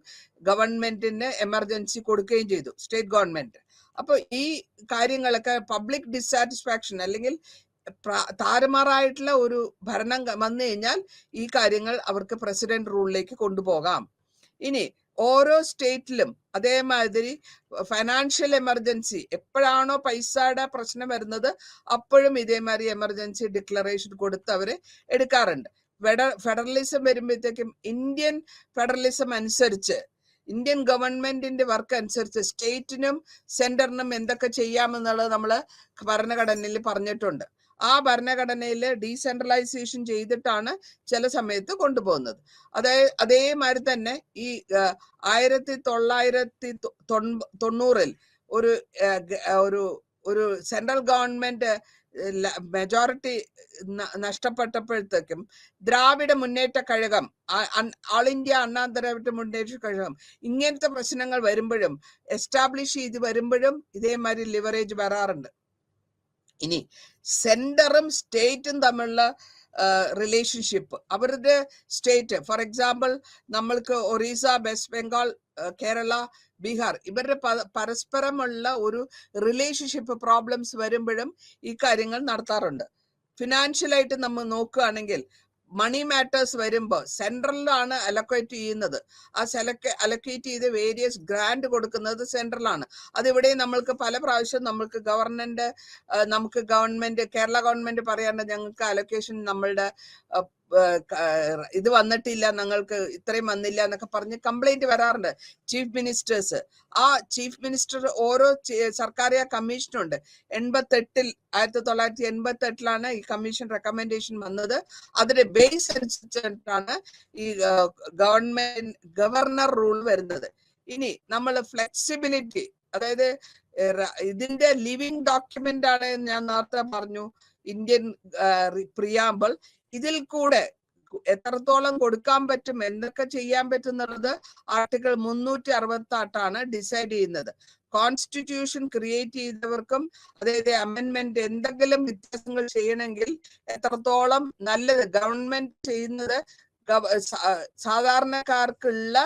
ഗവൺമെന്റിന് എമർജൻസി കൊടുക്കുകയും ചെയ്തു, സ്റ്റേറ്റ് ഗവൺമെന്റ്. അപ്പൊ ഈ കാര്യങ്ങളൊക്കെ പബ്ലിക് ഡിസാറ്റിസ്ഫാക്ഷൻ അല്ലെങ്കിൽ താറുമാറായിട്ടുള്ള ഒരു ഭരണം വന്നു കഴിഞ്ഞാൽ ഈ കാര്യങ്ങൾ അവർക്ക് പ്രസിഡന്റ് റൂളിലേക്ക് കൊണ്ടുപോകാം. ഇനി ഓരോ സ്റ്റേറ്റിലും അതേമാതിരി ഫൈനാൻഷ്യൽ എമർജൻസി എപ്പോഴാണോ പൈസയുടെ പ്രശ്നം വരുന്നത് അപ്പോഴും ഇതേമാതിരി എമർജൻസി ഡിക്ലറേഷൻ കൊടുത്ത് അവര് എടുക്കാറുണ്ട്. ഫെഡറലിസം വരുമ്പോഴത്തേക്കും ഇന്ത്യൻ ഫെഡറലിസം അനുസരിച്ച് ഇന്ത്യൻ ഗവൺമെന്റിന്റെ വർക്ക് അനുസരിച്ച് സ്റ്റേറ്റിനും സെന്ററിനും എന്തൊക്കെ ചെയ്യാമെന്നുള്ളത് നമ്മൾ ഭരണഘടനയിൽ പറഞ്ഞിട്ടുണ്ട്. ആ ഭരണഘടനയിൽ ഡീസെൻട്രലൈസേഷൻ ചെയ്തിട്ടാണ് ചില സമയത്ത് കൊണ്ടുപോകുന്നത്. അതേമാതിരി തന്നെ ഈ 1990 ഒരു സെൻട്രൽ ഗവൺമെന്റ് മെജോറിറ്റി നഷ്ടപ്പെട്ടപ്പോഴത്തേക്കും ദ്രാവിഡ മുന്നേറ്റ കഴകം, ആൾ ഇന്ത്യ അണ്ണാ ദ്രാവിഡ മുന്നേറ്റ കഴകം ഇങ്ങനത്തെ പ്രശ്നങ്ങൾ വരുമ്പോഴും എസ്റ്റാബ്ലിഷ് ചെയ്ത് വരുമ്പോഴും ഇതേമാതിരി ലിവറേജ് വരാറുണ്ട്. ഇനി സെന്ററും സ്റ്റേറ്റും തമ്മിലുള്ള റിലേഷൻഷിപ്പ്, അവരുടെ സ്റ്റേറ്റ് ഫോർ എക്സാമ്പിൾ നമ്മൾക്ക് ഒറീസ, വെസ്റ്റ് ബംഗാൾ, കേരള, ബീഹാർ ഇവരുടെ പരസ്പരമുള്ള ഒരു റിലേഷൻഷിപ്പ് പ്രോബ്ലംസ് വരുമ്പോഴും ഈ കാര്യങ്ങൾ നടത്താറുണ്ട്. ഫിനാൻഷ്യലായിട്ട് നമ്മൾ നോക്കുകയാണെങ്കിൽ മണി മാറ്റേഴ്സ് വരുമ്പോൾ സെൻട്രലിലാണ് അലൊക്കേറ്റ് ചെയ്യുന്നത്. ആ അലൊക്കേറ്റ് ചെയ്ത് വേരിയസ് ഗ്രാൻഡ് കൊടുക്കുന്നത് സെൻട്രലാണ്. അതിവിടെ നമ്മൾക്ക് പല പ്രാവശ്യം നമുക്ക് ഗവൺമെന്റ് കേരള ഗവൺമെന്റ് പറയാണ്ട് ഞങ്ങൾക്ക് അലൊക്കേഷൻ നമ്മളുടെ ഇത് വന്നിട്ടില്ല, ഞങ്ങൾക്ക് ഇത്രയും വന്നില്ല എന്നൊക്കെ പറഞ്ഞ് കംപ്ലൈന്റ് വരാറുണ്ട് ചീഫ് മിനിസ്റ്റേഴ്സ്. ആ ചീഫ് മിനിസ്റ്റർ ഓരോ സർക്കാർ കമ്മീഷനുണ്ട്. 1988 ഈ കമ്മീഷൻ റെക്കമെൻഡേഷൻ വന്നത്. അതിന്റെ ബേസ് അനുസരിച്ചിട്ടാണ് ഈ ഗവർണർ റൂൾ വരുന്നത്. ഇനി നമ്മൾ ഫ്ലെക്സിബിലിറ്റി, അതായത് ഇതിന്റെ ലിവിങ് ഡോക്യുമെന്റ് ആണ് ഞാൻ നേരത്തെ പറഞ്ഞു ഇന്ത്യൻ പ്രിയാമ്പിൾ. ഇതിൽ കൂടെ എത്രത്തോളം കൊടുക്കാൻ പറ്റും, എന്തൊക്കെ ചെയ്യാൻ പറ്റും എന്നുള്ളത് ആർട്ടിക്കിൾ 368 ഡിസൈഡ് ചെയ്യുന്നത്. കോൺസ്റ്റിറ്റ്യൂഷൻ ക്രിയേറ്റ് ചെയ്തവർക്കും അതായത് അമെൻമെന്റ് എന്തെങ്കിലും വ്യത്യാസങ്ങൾ ചെയ്യണമെങ്കിൽ എത്രത്തോളം നല്ലത് ഗവൺമെന്റ് ചെയ്യുന്നത് സാധാരണക്കാർക്കുള്ള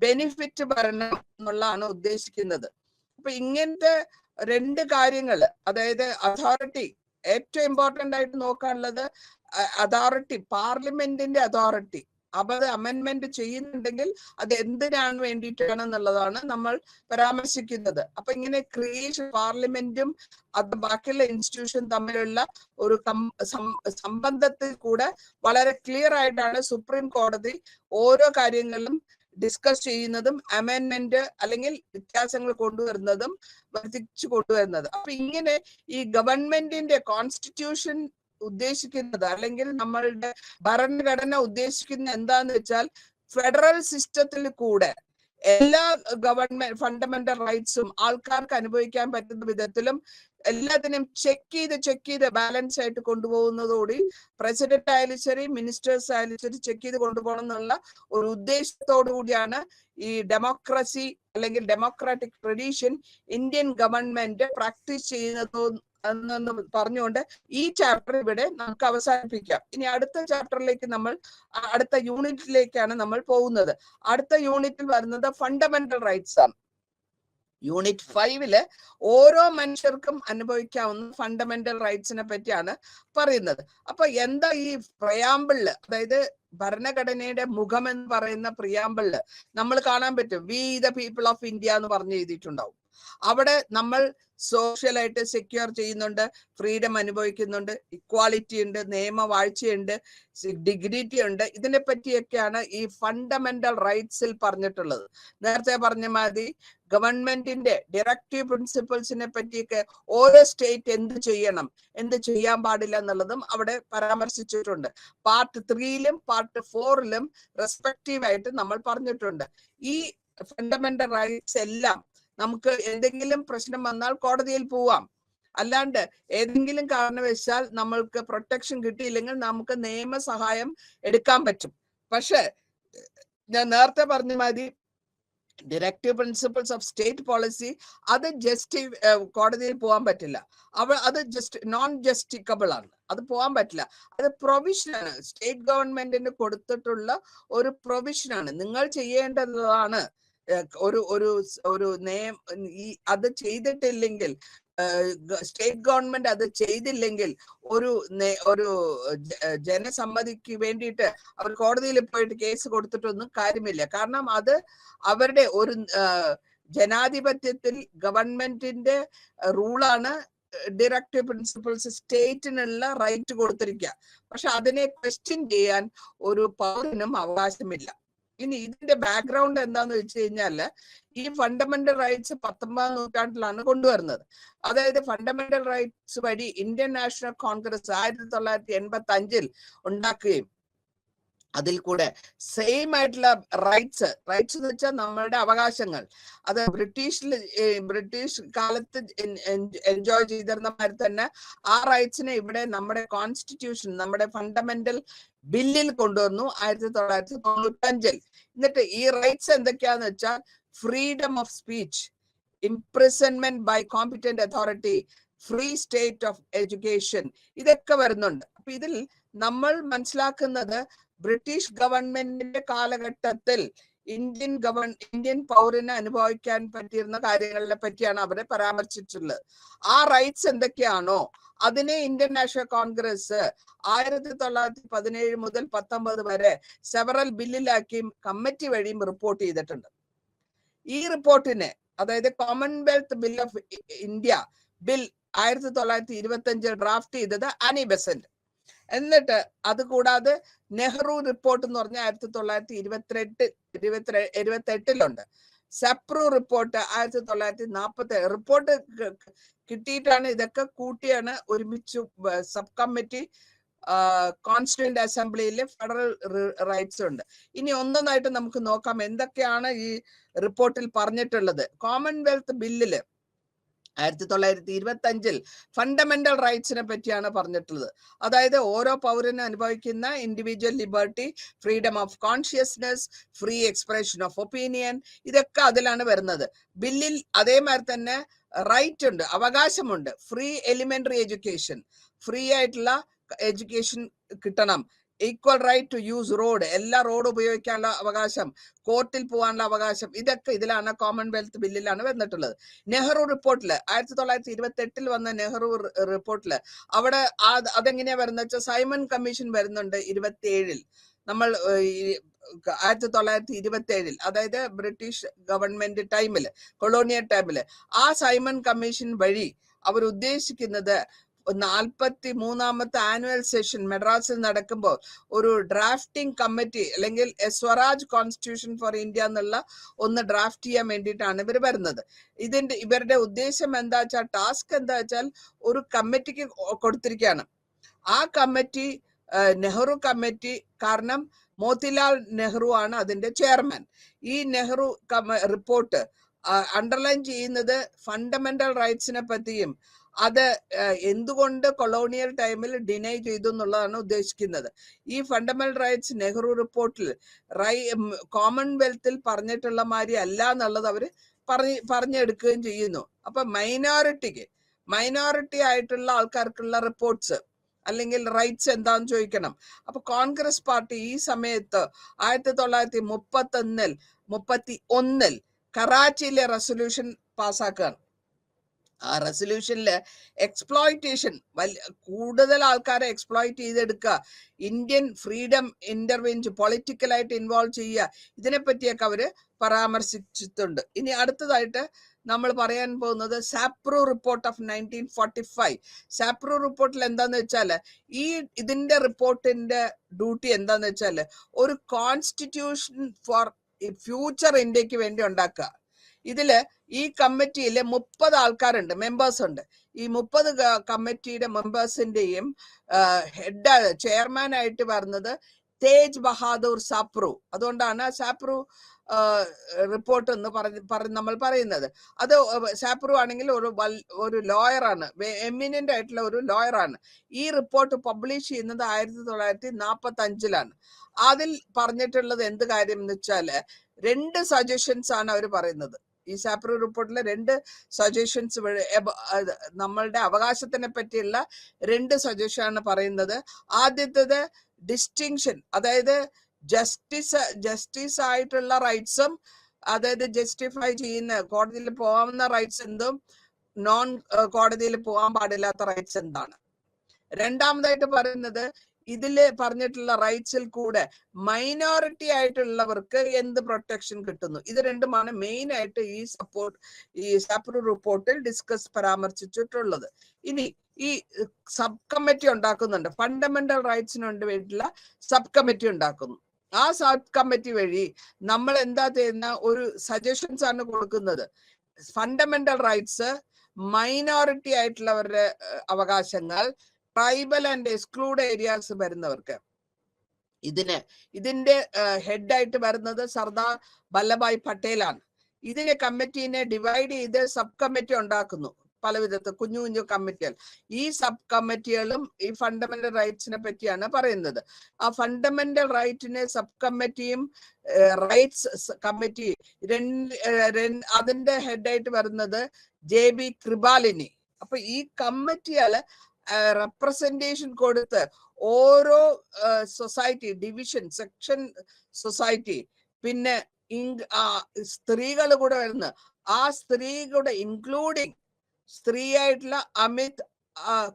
ബെനിഫിറ്റ് വരണം എന്നുള്ളതാണ് ഉദ്ദേശിക്കുന്നത്. അപ്പൊ ഇങ്ങനത്തെ രണ്ട് കാര്യങ്ങൾ, അതായത് അതോറിറ്റി ഏറ്റവും ഇമ്പോർട്ടന്റ് ആയിട്ട് നോക്കാനുള്ളത് അതോറിറ്റി, പാർലമെന്റിന്റെ അതോറിറ്റി. അവർ അമെൻമെന്റ് ചെയ്യുന്നുണ്ടെങ്കിൽ അത് എന്തിനാണ് വേണ്ടിയിട്ടാണെന്നുള്ളതാണ് നമ്മൾ പരാമർശിക്കുന്നത്. അപ്പൊ ഇങ്ങനെ ക്രിയേഷൻ പാർലമെന്റും അത് ബാക്കിയുള്ള ഇൻസ്റ്റിറ്റ്യൂഷൻ തമ്മിലുള്ള ഒരു സംബന്ധത്തിൽ കൂടെ വളരെ ക്ലിയർ ആയിട്ടാണ് സുപ്രീം കോടതി ഓരോ കാര്യങ്ങളിലും ഡിസ്കസ് ചെയ്യുന്നതും അമെൻമെന്റ് അല്ലെങ്കിൽ വ്യത്യാസങ്ങൾ കൊണ്ടുവരുന്നതും വർദ്ധിച്ചു കൊണ്ടുവരുന്നത്. അപ്പൊ ഇങ്ങനെ ഈ ഗവൺമെന്റിന്റെ കോൺസ്റ്റിറ്റ്യൂഷൻ ഉദ്ദേശിക്കുന്നത് അല്ലെങ്കിൽ നമ്മളുടെ ഭരണഘടന ഉദ്ദേശിക്കുന്നത് എന്താന്ന് വെച്ചാൽ ഫെഡറൽ സിസ്റ്റത്തിൽ കൂടെ എല്ലാ ഗവൺമെന്റ് ഫണ്ടമെന്റൽ റൈറ്റ്സും ആൾക്കാർക്ക് അനുഭവിക്കാൻ പറ്റുന്ന വിധത്തിലും എല്ലാത്തിനും ചെക്ക് ചെയ്ത് ബാലൻസ് ആയിട്ട് കൊണ്ടുപോകുന്നതോടെ പ്രസിഡന്റ് ആയാലും ശരി മിനിസ്റ്റേഴ്സ് ആയാലും ശരി ചെക്ക് ചെയ്ത് കൊണ്ടുപോകണം എന്നുള്ള ഒരു ഉദ്ദേശത്തോടു കൂടിയാണ് ഈ ഡെമോക്രസി അല്ലെങ്കിൽ democratic tradition Indian government practice ചെയ്യുന്നത് എന്ന് പറഞ്ഞുകൊണ്ട് ഈ ചാപ്റ്റർ ഇവിടെ നമുക്ക് അവസാനിപ്പിക്കാം. ഇനി അടുത്ത ചാപ്റ്ററിലേക്ക് അടുത്ത യൂണിറ്റിലേക്കാണ് നമ്മൾ പോകുന്നത്. അടുത്ത യൂണിറ്റിൽ വരുന്നത് ഫണ്ടമെന്റൽ റൈറ്റ്സ് ആണ്. യൂണിറ്റ് 5 ഓരോ മനുഷ്യർക്കും അനുഭവിക്കാവുന്ന ഫണ്ടമെന്റൽ റൈറ്റ്സിനെ പറ്റിയാണ് പറയുന്നത്. അപ്പൊ എന്താ ഈ പ്രിയാമ്പിളില്, അതായത് ഭരണഘടനയുടെ മുഖം എന്ന് പറയുന്ന പ്രിയാമ്പിളില് നമ്മൾ കാണാൻ പറ്റും we the people of India എന്ന് പറഞ്ഞ് എഴുതിയിട്ടുണ്ടാവും. അവിടെ നമ്മൾ സോഷ്യലായിട്ട് സെക്യൂർ ചെയ്യുന്നുണ്ട്, ഫ്രീഡം അനുഭവിക്കുന്നുണ്ട്, ഇക്വാലിറ്റി ഉണ്ട്, നിയമവാഴ്ചയുണ്ട്, ഡിഗ്നിറ്റി ഉണ്ട്. ഇതിനെ പറ്റിയൊക്കെയാണ് ഈ ഫണ്ടമെന്റൽ റൈറ്റ്സിൽ പറഞ്ഞിട്ടുള്ളത്. നേരത്തെ പറഞ്ഞ മാതിരി ഗവൺമെന്റിന്റെ ഡയറക്റ്റീവ് പ്രിൻസിപ്പിൾസിനെ പറ്റിയൊക്കെ ഓരോ സ്റ്റേറ്റ് എന്ത് ചെയ്യണം, എന്ത് ചെയ്യാൻ പാടില്ല എന്നുള്ളതും അവിടെ പരാമർശിച്ചിട്ടുണ്ട്. പാർട്ട് 3 പാർട്ട് 4 റെസ്പെക്റ്റീവ് ആയിട്ട് നമ്മൾ പറഞ്ഞിട്ടുണ്ട്. ഈ ഫണ്ടമെന്റൽ റൈറ്റ്സ് എല്ലാം നമുക്ക് എന്തെങ്കിലും പ്രശ്നം വന്നാൽ കോടതിയിൽ പോവാം, അല്ലാണ്ട് ഏതെങ്കിലും കാരണവശാൽ നമ്മൾക്ക് പ്രൊട്ടക്ഷൻ കിട്ടിയില്ലെങ്കിൽ നമുക്ക് നിയമസഹായം എടുക്കാൻ പറ്റും. പക്ഷെ ഞാൻ നേരത്തെ പറഞ്ഞ മാതിരി directive principles of state policy അത് കോടതിയിൽ പോകാൻ പറ്റില്ല. അത് നോൺ ജസ്റ്റിക്കബിൾ ആണ്, അത് പോകാൻ പറ്റില്ല. അത് പ്രൊവിഷനാണ്, സ്റ്റേറ്റ് ഗവൺമെന്റിന് കൊടുത്തിട്ടുള്ള ഒരു പ്രൊവിഷനാണ്. നിങ്ങൾ ചെയ്യേണ്ടതാണ് ഒരു നിയമം. അത് ചെയ്തിട്ടില്ലെങ്കിൽ, സ്റ്റേറ്റ് ഗവൺമെന്റ് അത് ചെയ്തില്ലെങ്കിൽ ഒരു ജനസമ്മതിക്ക് വേണ്ടിയിട്ട് അവർ കോടതിയിൽ പോയിട്ട് കേസ് കൊടുത്തിട്ടൊന്നും കാര്യമില്ല. കാരണം അത് അവരുടെ ഒരു ജനാധിപത്യത്തിൽ ഗവൺമെന്റിന്റെ റൂളാണ്. ഡയറക്റ്റീവ് പ്രിൻസിപ്പിൾസ് സ്റ്റേറ്റിനുള്ള റൈറ്റ് കൊടുത്തിരിക്കുക. പക്ഷെ അതിനെ ക്വസ്റ്റ്യൻ ചെയ്യാൻ ഒരു പൗരനും അവകാശമില്ല. ഇനി ഇതിന്റെ ബാക്ക്ഗ്രൗണ്ട് എന്താന്ന് വെച്ച് കഴിഞ്ഞാല് ഈ ഫണ്ടമെന്റൽ റൈറ്റ്സ് 19ാം നൂറ്റാണ്ടിലാണ് കൊണ്ടുവരുന്നത്. അതായത് ഫണ്ടമെന്റൽ റൈറ്റ്സ് വഴി ഇന്ത്യൻ നാഷണൽ കോൺഗ്രസ് 1985 ഉണ്ടാക്കുകയും അതിൽ കൂടെ സെയിം ആയിട്ടുള്ള റൈറ്റ്സ് എന്ന് വെച്ചാൽ നമ്മളുടെ അവകാശങ്ങൾ, അത് ബ്രിട്ടീഷ് കാലത്ത് എൻജോയ് ചെയ്തിരുന്ന മാതിരി തന്നെ ആ റൈറ്റ്സിനെ ഇവിടെ നമ്മുടെ കോൺസ്റ്റിറ്റ്യൂഷൻ, നമ്മുടെ ഫണ്ടമെന്റൽ ബില്ലിൽ കൊണ്ടുവന്നു 1995. എന്നിട്ട് ഈ റൈറ്റ്സ് എന്തൊക്കെയാന്ന് വെച്ചാൽ freedom of speech, imprisonment by competent authority, free state of education, ഇതൊക്കെ വരുന്നുണ്ട്. അപ്പൊ ഇതിൽ നമ്മൾ മനസ്സിലാക്കുന്നത് ബ്രിട്ടീഷ് ഗവൺമെന്റിന്റെ കാലഘട്ടത്തിൽ ഇന്ത്യൻ പൗരന് അനുഭവിക്കാൻ പറ്റിയിരുന്ന കാര്യങ്ങളെ പറ്റിയാണ് അവരെ പരാമർശിച്ചിട്ടുള്ളത്. ആ റൈറ്റ്സ് എന്തൊക്കെയാണോ അതിനെ ഇന്ത്യൻ നാഷണൽ കോൺഗ്രസ് 1917 മുതൽ 19 വരെ സെവറൽ ബില്ലിലാക്കി കമ്മിറ്റി വഴിയും റിപ്പോർട്ട് ചെയ്തിട്ടുണ്ട്. ഈ റിപ്പോർട്ടിനെ, അതായത് Commonwealth bill of India bill 1925 draft ചെയ്തത് ആനി ബെസന്റ്. എന്നിട്ട് അതുകൂടാതെ നെഹ്റു റിപ്പോർട്ട് എന്ന് പറഞ്ഞ 1928 സപ്രു റിപ്പോർട്ട് 1947 റിപ്പോർട്ട് കിട്ടിയിട്ടാണ് ഇതൊക്കെ കൂട്ടിയാണ് ഒരുമിച്ച് സബ് കമ്മിറ്റി കോൺസ്റ്റിറ്റ്യൂന്റ് അസംബ്ലിയിലെ ഫെഡറൽ റൈറ്റ്സ് ഉണ്ട്. ഇനി ഒന്നൊന്നായിട്ട് നമുക്ക് നോക്കാം എന്തൊക്കെയാണ് ഈ റിപ്പോർട്ടിൽ പറഞ്ഞിട്ടുള്ളത്. കോമൺവെൽത്ത് ബില്ലില് 1925 ഫണ്ടമെന്റൽ റൈറ്റ്സിനെ പറ്റിയാണ് പറഞ്ഞിട്ടുള്ളത്. അതായത് ഓരോ പൗരനും അനുഭവിക്കുന്ന individual liberty, freedom of consciousness, free expression of opinion, ഇതൊക്കെ അതിലാണ് വരുന്നത്. ബില്ലിൽ അതേമാതിരി തന്നെ റൈറ്റ് ഉണ്ട്, അവകാശമുണ്ട്. ഫ്രീ എലിമെന്ററി എഡ്യൂക്കേഷൻ, ഫ്രീ ആയിട്ടുള്ള എഡ്യൂക്കേഷൻ കിട്ടണം. Equal right to use road, എല്ലാ റോഡ് ഉപയോഗിക്കാനുള്ള അവകാശം, കോർട്ടിൽ പോകാനുള്ള അവകാശം, ഇതൊക്കെ ഇതിലാണ് കോമൺവെൽത്ത് ബില്ലിലാണ് വന്നിട്ടുള്ളത്. നെഹ്റു റിപ്പോർട്ടില് 1928 വന്ന നെഹ്റു റിപ്പോർട്ടില് അവിടെ അതെങ്ങനെയാ വരുന്നത് വെച്ചാൽ സൈമൺ കമ്മീഷൻ വരുന്നുണ്ട് 27. നമ്മൾ 1927, അതായത് ബ്രിട്ടീഷ് ഗവൺമെന്റ് ടൈമില്, കൊളോണിയൽ ടൈമില്, ആ സൈമൺ കമ്മീഷൻ വഴി അവർ ഉദ്ദേശിക്കുന്നത് 43ാമത്തെ ആനുവൽ സെഷൻ മദ്രാസിൽ നടക്കുമ്പോൾ ഒരു ഡ്രാഫ്റ്റിംഗ് കമ്മിറ്റി അല്ലെങ്കിൽ സ്വരാജ് കോൺസ്റ്റിറ്റ്യൂഷൻ ഫോർ ഇന്ത്യ എന്നുള്ള ഒന്ന് ഡ്രാഫ്റ്റ് ചെയ്യാൻ വേണ്ടിയിട്ടാണ് ഇവർ വരുന്നത്. ഇവരുടെ ഉദ്ദേശം എന്താ വെച്ചാൽ, ടാസ്ക് എന്താ വെച്ചാൽ ഒരു കമ്മിറ്റിക്ക് കൊടുത്തിരിക്കുകയാണ്. ആ കമ്മിറ്റി നെഹ്റു കമ്മിറ്റി, കാരണം മോത്തിലാൽ നെഹ്റു ആണ് അതിന്റെ ചെയർമാൻ. ഈ നെഹ്റു റിപ്പോർട്ട് അണ്ടർലൈൻ ചെയ്യുന്നത് ഫണ്ടമെന്റൽ റൈറ്റ്സിനെ പറ്റിയും അത് എന്തുകൊണ്ട് കൊളോണിയൽ ടൈമിൽ ഡിനൈ ചെയ്തു എന്നുള്ളതാണ് ഉദ്ദേശിക്കുന്നത്. ഈ ഫണ്ടമെന്റൽ റൈറ്റ്സ് നെഹ്റു റിപ്പോർട്ടിൽ കോമൺവെൽത്തിൽ പറഞ്ഞിട്ടുള്ള മാതിരി അല്ല എന്നുള്ളത് അവർ പറഞ്ഞെടുക്കുകയും ചെയ്യുന്നു. അപ്പൊ മൈനോറിറ്റി ആയിട്ടുള്ള ആൾക്കാർക്കുള്ള റിപ്പോർട്ട്സ് അല്ലെങ്കിൽ റൈറ്റ്സ് എന്താന്ന് ചോദിക്കണം. അപ്പൊ കോൺഗ്രസ് പാർട്ടി ഈ സമയത്ത് 1931 കറാച്ചിയിലെ റെസൊല്യൂഷൻ പാസ്സാക്കുകയാണ്. ആ റെസൊല്യൂഷനിൽ എക്സ്പ്ലോയിറ്റേഷൻ കൂടുതൽ ആൾക്കാരെ എക്സ്പ്ലോയിറ്റ് ചെയ്തെടുക്കുക, ഇന്ത്യൻ ഫ്രീഡം ഇന്റർവെൻഷൻ, പൊളിറ്റിക്കലായിട്ട് ഇൻവോൾവ് ചെയ്യുക, ഇതിനെപ്പറ്റിയൊക്കെ അവര് പരാമർശിച്ചിട്ടുണ്ട്. ഇനി അടുത്തതായിട്ട് നമ്മൾ പറയാൻ പോകുന്നത് സാപ്രോ റിപ്പോർട്ട് ഓഫ് 1945. സാപ്രോ റിപ്പോർട്ടിൽ എന്താന്ന് വെച്ചാൽ ഇതിന്റെ റിപ്പോർട്ടിന്റെ ഡ്യൂട്ടി എന്താന്ന് വെച്ചാൽ ഒരു കോൺസ്റ്റിറ്റ്യൂഷൻ ഫോർ ഫ്യൂച്ചർ ഇന്ത്യക്ക് വേണ്ടി ഉണ്ടാക്കുക. ഇതില് ഈ കമ്മിറ്റിയില് 30 ആൾക്കാരുണ്ട്, മെമ്പേഴ്സ് ഉണ്ട്. ഈ 30 കമ്മിറ്റിയുടെ മെമ്പേഴ്സിന്റെയും ഹെഡ് ചെയർമാൻ ആയിട്ട് വരുന്നത് തേജ് ബഹാദൂർ സാപ്രു. അതുകൊണ്ടാണ് സാപ്രു റിപ്പോർട്ട് എന്ന് നമ്മൾ പറയുന്നത്. അത് സാപ്രു ആണെങ്കിൽ ഒരു ലോയറാണ്, എമിനന്റ് ആയിട്ടുള്ള ഒരു ലോയറാണ്. ഈ റിപ്പോർട്ട് പബ്ലിഷ് ചെയ്യുന്നത് 1945-ലാണ്. അതിൽ പറഞ്ഞിട്ടുള്ളത് എന്ത് കാര്യം എന്ന് വെച്ചാല് 2 സജഷൻസ് ആണ് അവർ പറയുന്നത്. ഈ സാപ്രോ റിപ്പോർട്ടിലെ 2 സജഷൻസ് നമ്മളുടെ അവകാശത്തിനെ പറ്റിയുള്ള 2 സജഷൻ ആണ് പറയുന്നത്. ആദ്യത്തേത് ഡിസ്റ്റിങ്ഷൻ, അതായത് ജസ്റ്റിസ് ആയിട്ടുള്ള റൈറ്റ്സും, അതായത് ജസ്റ്റിഫൈ ചെയ്യുന്ന കോടതിയിൽ പോകാവുന്ന റൈറ്റ്സ് എന്തും നോൺ കോടതിയിൽ പോകാൻ പാടില്ലാത്ത റൈറ്റ്സ് എന്താണ്. രണ്ടാമതായിട്ട് പറയുന്നത് ഇതില് പറഞ്ഞിട്ടുള്ള റൈറ്റ്സിൽ കൂടെ മൈനോറിറ്റി ആയിട്ടുള്ളവർക്ക് എന്ത് പ്രൊട്ടക്ഷൻ കിട്ടുന്നു. ഇത് രണ്ടുമാണ് മെയിൻ ആയിട്ട് ഈ സാപ്രോ റിപ്പോർട്ടിൽ പരാമർശിച്ചിട്ടുള്ളത്. ഇനി ഈ സബ് കമ്മിറ്റി ഉണ്ടാക്കുന്നുണ്ട്, ഫണ്ടമെന്റൽ റൈറ്റ്സിന് വേണ്ടിയിട്ടുള്ള സബ് കമ്മിറ്റി ഉണ്ടാക്കുന്നു. ആ സബ് കമ്മിറ്റി വഴി നമ്മൾ എന്താ ചെയ്യുന്ന ഒരു സജഷൻസ് ആണ് കൊടുക്കുന്നത്. ഫണ്ടമെന്റൽ റൈറ്റ്സ്, മൈനോറിറ്റി ആയിട്ടുള്ളവരുടെ അവകാശങ്ങൾ, ട്രൈബൽ ആൻഡ് എക്സ്ക്ലൂഡ് ഏരിയാസ് വരുന്നവർക്ക്. ഇതിന്റെ ഹെഡായിട്ട് വരുന്നത് സർദാർ വല്ലഭായ് പട്ടേലാണ്. ഇതിനെ കമ്മിറ്റീനെ ഡിവൈഡ് ചെയ്ത് സബ് കമ്മിറ്റി ഉണ്ടാക്കുന്നു, പല വിധത്തിൽ കുഞ്ഞു കുഞ്ഞു കമ്മിറ്റികൾ. ഈ സബ് കമ്മിറ്റികളും ഈ ഫണ്ടമെന്റൽ റൈറ്റ്സിനെ പറ്റിയാണ് പറയുന്നത്. ആ ഫണ്ടമെന്റൽ റൈറ്റിനെ സബ് കമ്മിറ്റിയും റൈറ്റ്സ് കമ്മിറ്റി അതിന്റെ ഹെഡായിട്ട് വരുന്നത് JB കൃപാലിനി. അപ്പൊ ഈ കമ്മിറ്റികള് റെപ്രസെന്റേഷൻ കൊടുത്ത് ഓരോ സൊസൈറ്റി ഡിവിഷൻ, സെക്ഷൻ സൊസൈറ്റി, പിന്നെ സ്ത്രീകൾ കൂടെ വരുന്ന ആ സ്ത്രീകളുടെ ഇൻക്ലൂഡിങ് സ്ത്രീയായിട്ടുള്ള അമിത്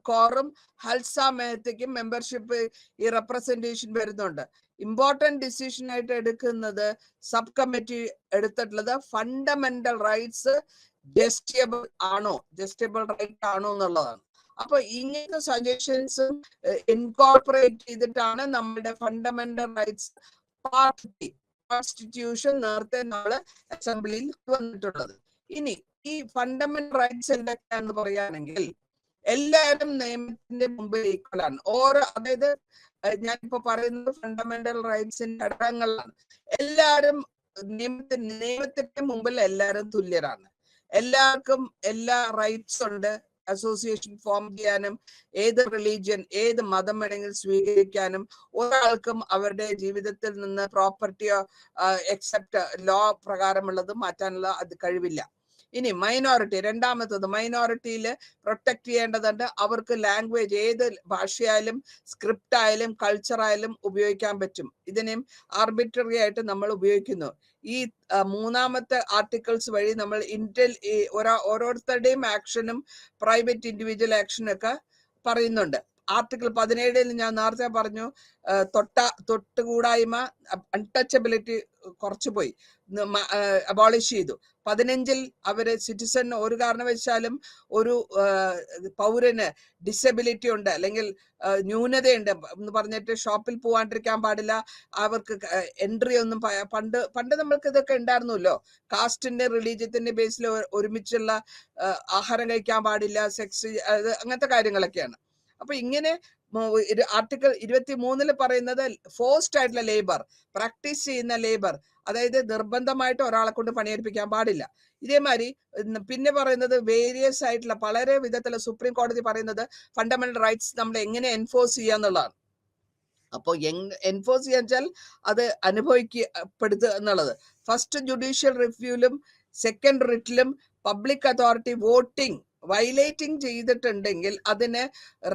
കൗറും ഹൽസ മെഹ്തയ്ക്കും മെമ്പർഷിപ്പ് ഈ റെപ്രസെന്റേഷൻ വരുന്നുണ്ട്. ഇമ്പോർട്ടന്റ് ഡിസിഷൻ ആയിട്ട് എടുക്കുന്നത് സബ് കമ്മിറ്റി എടുത്തിട്ടുള്ളത് ഫണ്ടമെന്റൽ റൈറ്റ്സ് ജസ്റ്റിയബിൾ റൈറ്റ് ആണോ എന്നുള്ളതാണ്. അപ്പൊ ഇങ്ങനത്തെ സജഷൻസും ഇൻകോർപ്പറേറ്റ് ചെയ്തിട്ടാണ് നമ്മുടെ ഫണ്ടമെന്റൽ റൈറ്റ്സ് പാർട്ടി കോൺസ്റ്റിറ്റ്യൂഷൻ നേരത്തെ നമ്മള് അസംബ്ലിയിൽ വന്നിട്ടുള്ളത്. ഇനി ഈ ഫണ്ടമെന്റൽ റൈറ്റ്സ് എന്തൊക്കെയാണെന്ന് പറയുകയാണെങ്കിൽ എല്ലാവരും നിയമത്തിന്റെ മുമ്പിൽ ഈക്വൽ ആണ്. അതായത് ഞാനിപ്പോ പറയുന്നത് ഫണ്ടമെന്റൽ റൈറ്റ്സിന്റെ ഘടകങ്ങളാണ്. എല്ലാവരും നിയമത്തിന്റെ മുമ്പിൽ എല്ലാവരും തുല്യരാണ്. എല്ലാവർക്കും എല്ലാ റൈറ്റ്സ് ഉണ്ട്. അസോസിയേഷൻ ഫോം ചെയ്യാനും, ഏത് റിലീജിയൻ, ഏത് മതം വേണമെങ്കിലും സ്വീകരിക്കാനും, ഒരാൾക്കും അവരുടെ ജീവിതത്തിൽ നിന്ന് പ്രോപ്പർട്ടിയോ എക്സെപ്റ്റ് ലോ പ്രകാരമുള്ളത് മാറ്റാനുള്ള അത് കഴിവില്ല. ഇനി മൈനോറിറ്റി, രണ്ടാമത്തത് മൈനോറിറ്റിയിൽ പ്രൊട്ടക്ട് ചെയ്യേണ്ടതുണ്ട്. അവർക്ക് ലാംഗ്വേജ്, ഏത് ഭാഷയായാലും സ്ക്രിപ്റ്റ് ആയാലും കൾച്ചർ ആയാലും ഉപയോഗിക്കാൻ പറ്റും. ഇതിനെയും ആർബിട്രറി ആയിട്ട് നമ്മൾ ഉപയോഗിക്കുന്നു. ഈ മൂന്നാമത്തെ ആർട്ടിക്കിൾസ് വഴി നമ്മൾ ഓരോരുത്തരുടെയും ആക്ഷനും പ്രൈവറ്റ് ഇൻഡിവിജ്വൽ ആക്ഷനും ഒക്കെ പറയുന്നുണ്ട്. ആർട്ടിക്കിൾ 17 ഞാൻ നേരത്തെ പറഞ്ഞു, തൊട്ടുകൂടായ്മ, അൺടച്ചബിലിറ്റി കുറച്ചുപോയി, അബോളിഷ് ചെയ്തു. 15 അവര് സിറ്റിസൺ, ഒരു കാരണവശാലും ഒരു പൗരന് ഡിസബിലിറ്റി ഉണ്ട് അല്ലെങ്കിൽ ന്യൂനതയുണ്ട് എന്ന് പറഞ്ഞിട്ട് ഷോപ്പിൽ പോവാണ്ടിരിക്കാൻ പാടില്ല, അവർക്ക് എൻട്രി ഒന്നും പണ്ട് നമ്മൾക്ക് ഇതൊക്കെ ഉണ്ടായിരുന്നല്ലോ. കാസ്റ്റിന്റെ റിലീജിയത്തിന്റെ ബേസിൽ ഒരുമിച്ചുള്ള ആഹാരം കഴിക്കാൻ പാടില്ല, സെക്സ്, അങ്ങനത്തെ കാര്യങ്ങളൊക്കെയാണ്. അപ്പൊ ഇങ്ങനെ ആർട്ടിക്കിൾ 23 പറയുന്നത് ഫോഴ്സ്ഡ് ആയിട്ടുള്ള ലേബർ, പ്രാക്ടീസ് ചെയ്യുന്ന ലേബർ, അതായത് നിർബന്ധമായിട്ട് ഒരാളെ കൊണ്ട് പണിയെടുപ്പിക്കാൻ പാടില്ല. ഇതേമാതിരി പിന്നെ പറയുന്നത് വേരിയസ് ആയിട്ടുള്ള വളരെ വിധത്തിലുള്ള സുപ്രീം കോടതി പറയുന്നത് ഫണ്ടമെന്റൽ റൈറ്റ്സ് നമ്മൾ എങ്ങനെ എൻഫോഴ്സ് ചെയ്യാന്നുള്ളതാണ്. അപ്പോൾ എൻഫോഴ്സ് ചെയ്യാൻ വെച്ചാൽ അത് അനുഭവിക്കപ്പെടുത്തുക എന്നുള്ളത്. ഫസ്റ്റ് ജുഡീഷ്യൽ റിവ്യൂലും സെക്കൻഡ് റിറ്റിലും പബ്ലിക് അതോറിറ്റി വോട്ടിംഗ് വയലേറ്റിംഗ് ചെയ്തിട്ടുണ്ടെങ്കിൽ അതിന്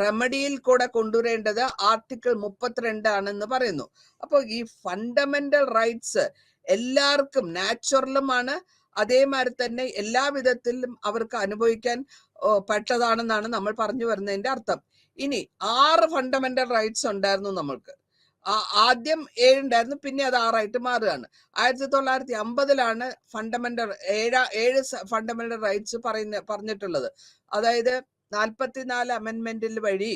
റെമഡിയിൽ കൂടെ കൊണ്ടുവരേണ്ടത് ആർട്ടിക്കിൾ 32 ആണെന്ന് പറയുന്നു. അപ്പോൾ ഈ ഫണ്ടമെന്റൽ റൈറ്റ്സ് എല്ലാവർക്കും നാച്ചുറലുമാണ്, അതേമാതിരി തന്നെ എല്ലാ വിധത്തിലും അവർക്ക് അനുഭവിക്കാൻ പെട്ടതാണെന്നാണ് നമ്മൾ പറഞ്ഞു വരുന്നതിന്റെ അർത്ഥം. ഇനി 6 ഫണ്ടമെന്റൽ റൈറ്റ്സ് ഉണ്ടായിരുന്നു നമ്മൾക്ക്. ആദ്യം 7 ഉണ്ടായിരുന്നു, പിന്നെ അത് 6ആയിട്ട് മാറുകയാണ്. 1950 ഫണ്ടമെന്റൽ 7 ഫണ്ടമെന്റൽ റൈറ്റ്സ് പറഞ്ഞിട്ടുള്ളത്. അതായത് 44 അമെന്റ്മെന്റിൽ വഴി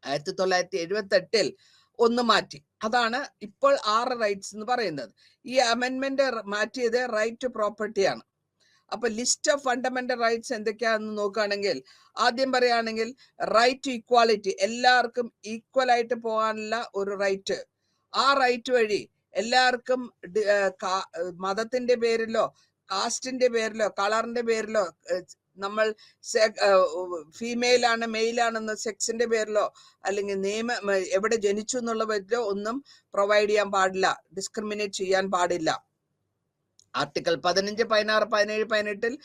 1978 ഒന്ന് മാറ്റി. അതാണ് ഇപ്പോൾ 6 റൈറ്റ്സ് എന്ന് പറയുന്നത്. ഈ അമെന്റ്മെന്റ് മാറ്റിയത് റൈറ്റ് ടു പ്രോപ്പർട്ടിയാണ്. അപ്പൊ ലിസ്റ്റ് ഓഫ് ഫണ്ടമെന്റൽ റൈറ്റ്സ് എന്തൊക്കെയാണെന്ന് നോക്കുകയാണെങ്കിൽ, ആദ്യം പറയുകയാണെങ്കിൽ റൈറ്റ് ടു ഇക്വാലിറ്റി, എല്ലാവർക്കും ഈക്വൽ ആയിട്ട് പോകാനുള്ള ഒരു റൈറ്റ്. ആ റൈറ്റ് വഴി എല്ലാവർക്കും മതത്തിന്റെ പേരിലോ കാസ്റ്റിന്റെ പേരിലോ കളറിന്റെ പേരിലോ നമ്മൾ ഫീമെയിൽ ആണ് മെയിൽ ആണെന്ന് സെക്സിന്റെ പേരിലോ അല്ലെങ്കിൽ എവിടെ ജനിച്ചു എന്നുള്ള പേരിലോ ഒന്നും പ്രൊവൈഡ് ചെയ്യാൻ പാടില്ല, ഡിസ്ക്രിമിനേറ്റ് ചെയ്യാൻ പാടില്ല. ആർട്ടിക്കിൾ 15, 16, 17, 18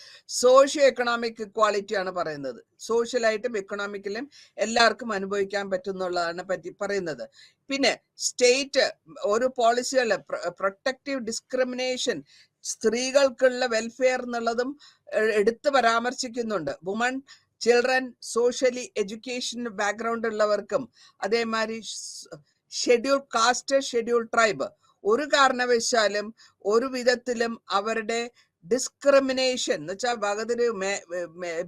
സോഷ്യോ എക്കണോമിക് ഇക്വാളിറ്റി ആണ് പറയുന്നത്. സോഷ്യലായിട്ടും എക്കണോമിക്കലും എല്ലാവർക്കും അനുഭവിക്കാൻ പറ്റുന്നുള്ളതാണ് പറ്റി പറയുന്നത്. പിന്നെ സ്റ്റേറ്റ് ഒരു പോളിസികൾ പ്രൊട്ടക്റ്റീവ് ഡിസ്ക്രിമിനേഷൻ, സ്ത്രീകൾക്കുള്ള വെൽഫെയർ എന്നുള്ളതും എടുത്ത് പരാമർശിക്കുന്നുണ്ട്. Woman, children, socially education background ഉള്ളവർക്കും അതേമാതിരി ഷെഡ്യൂൾ കാസ്റ്റ്, ഷെഡ്യൂൾ ട്രൈബ് ഒരു കാരണവശാലും ഒരു വിധത്തിലും അവരുടെ ഡിസ്ക്രിമിനേഷൻ എന്ന് വെച്ചാൽ വകതിര്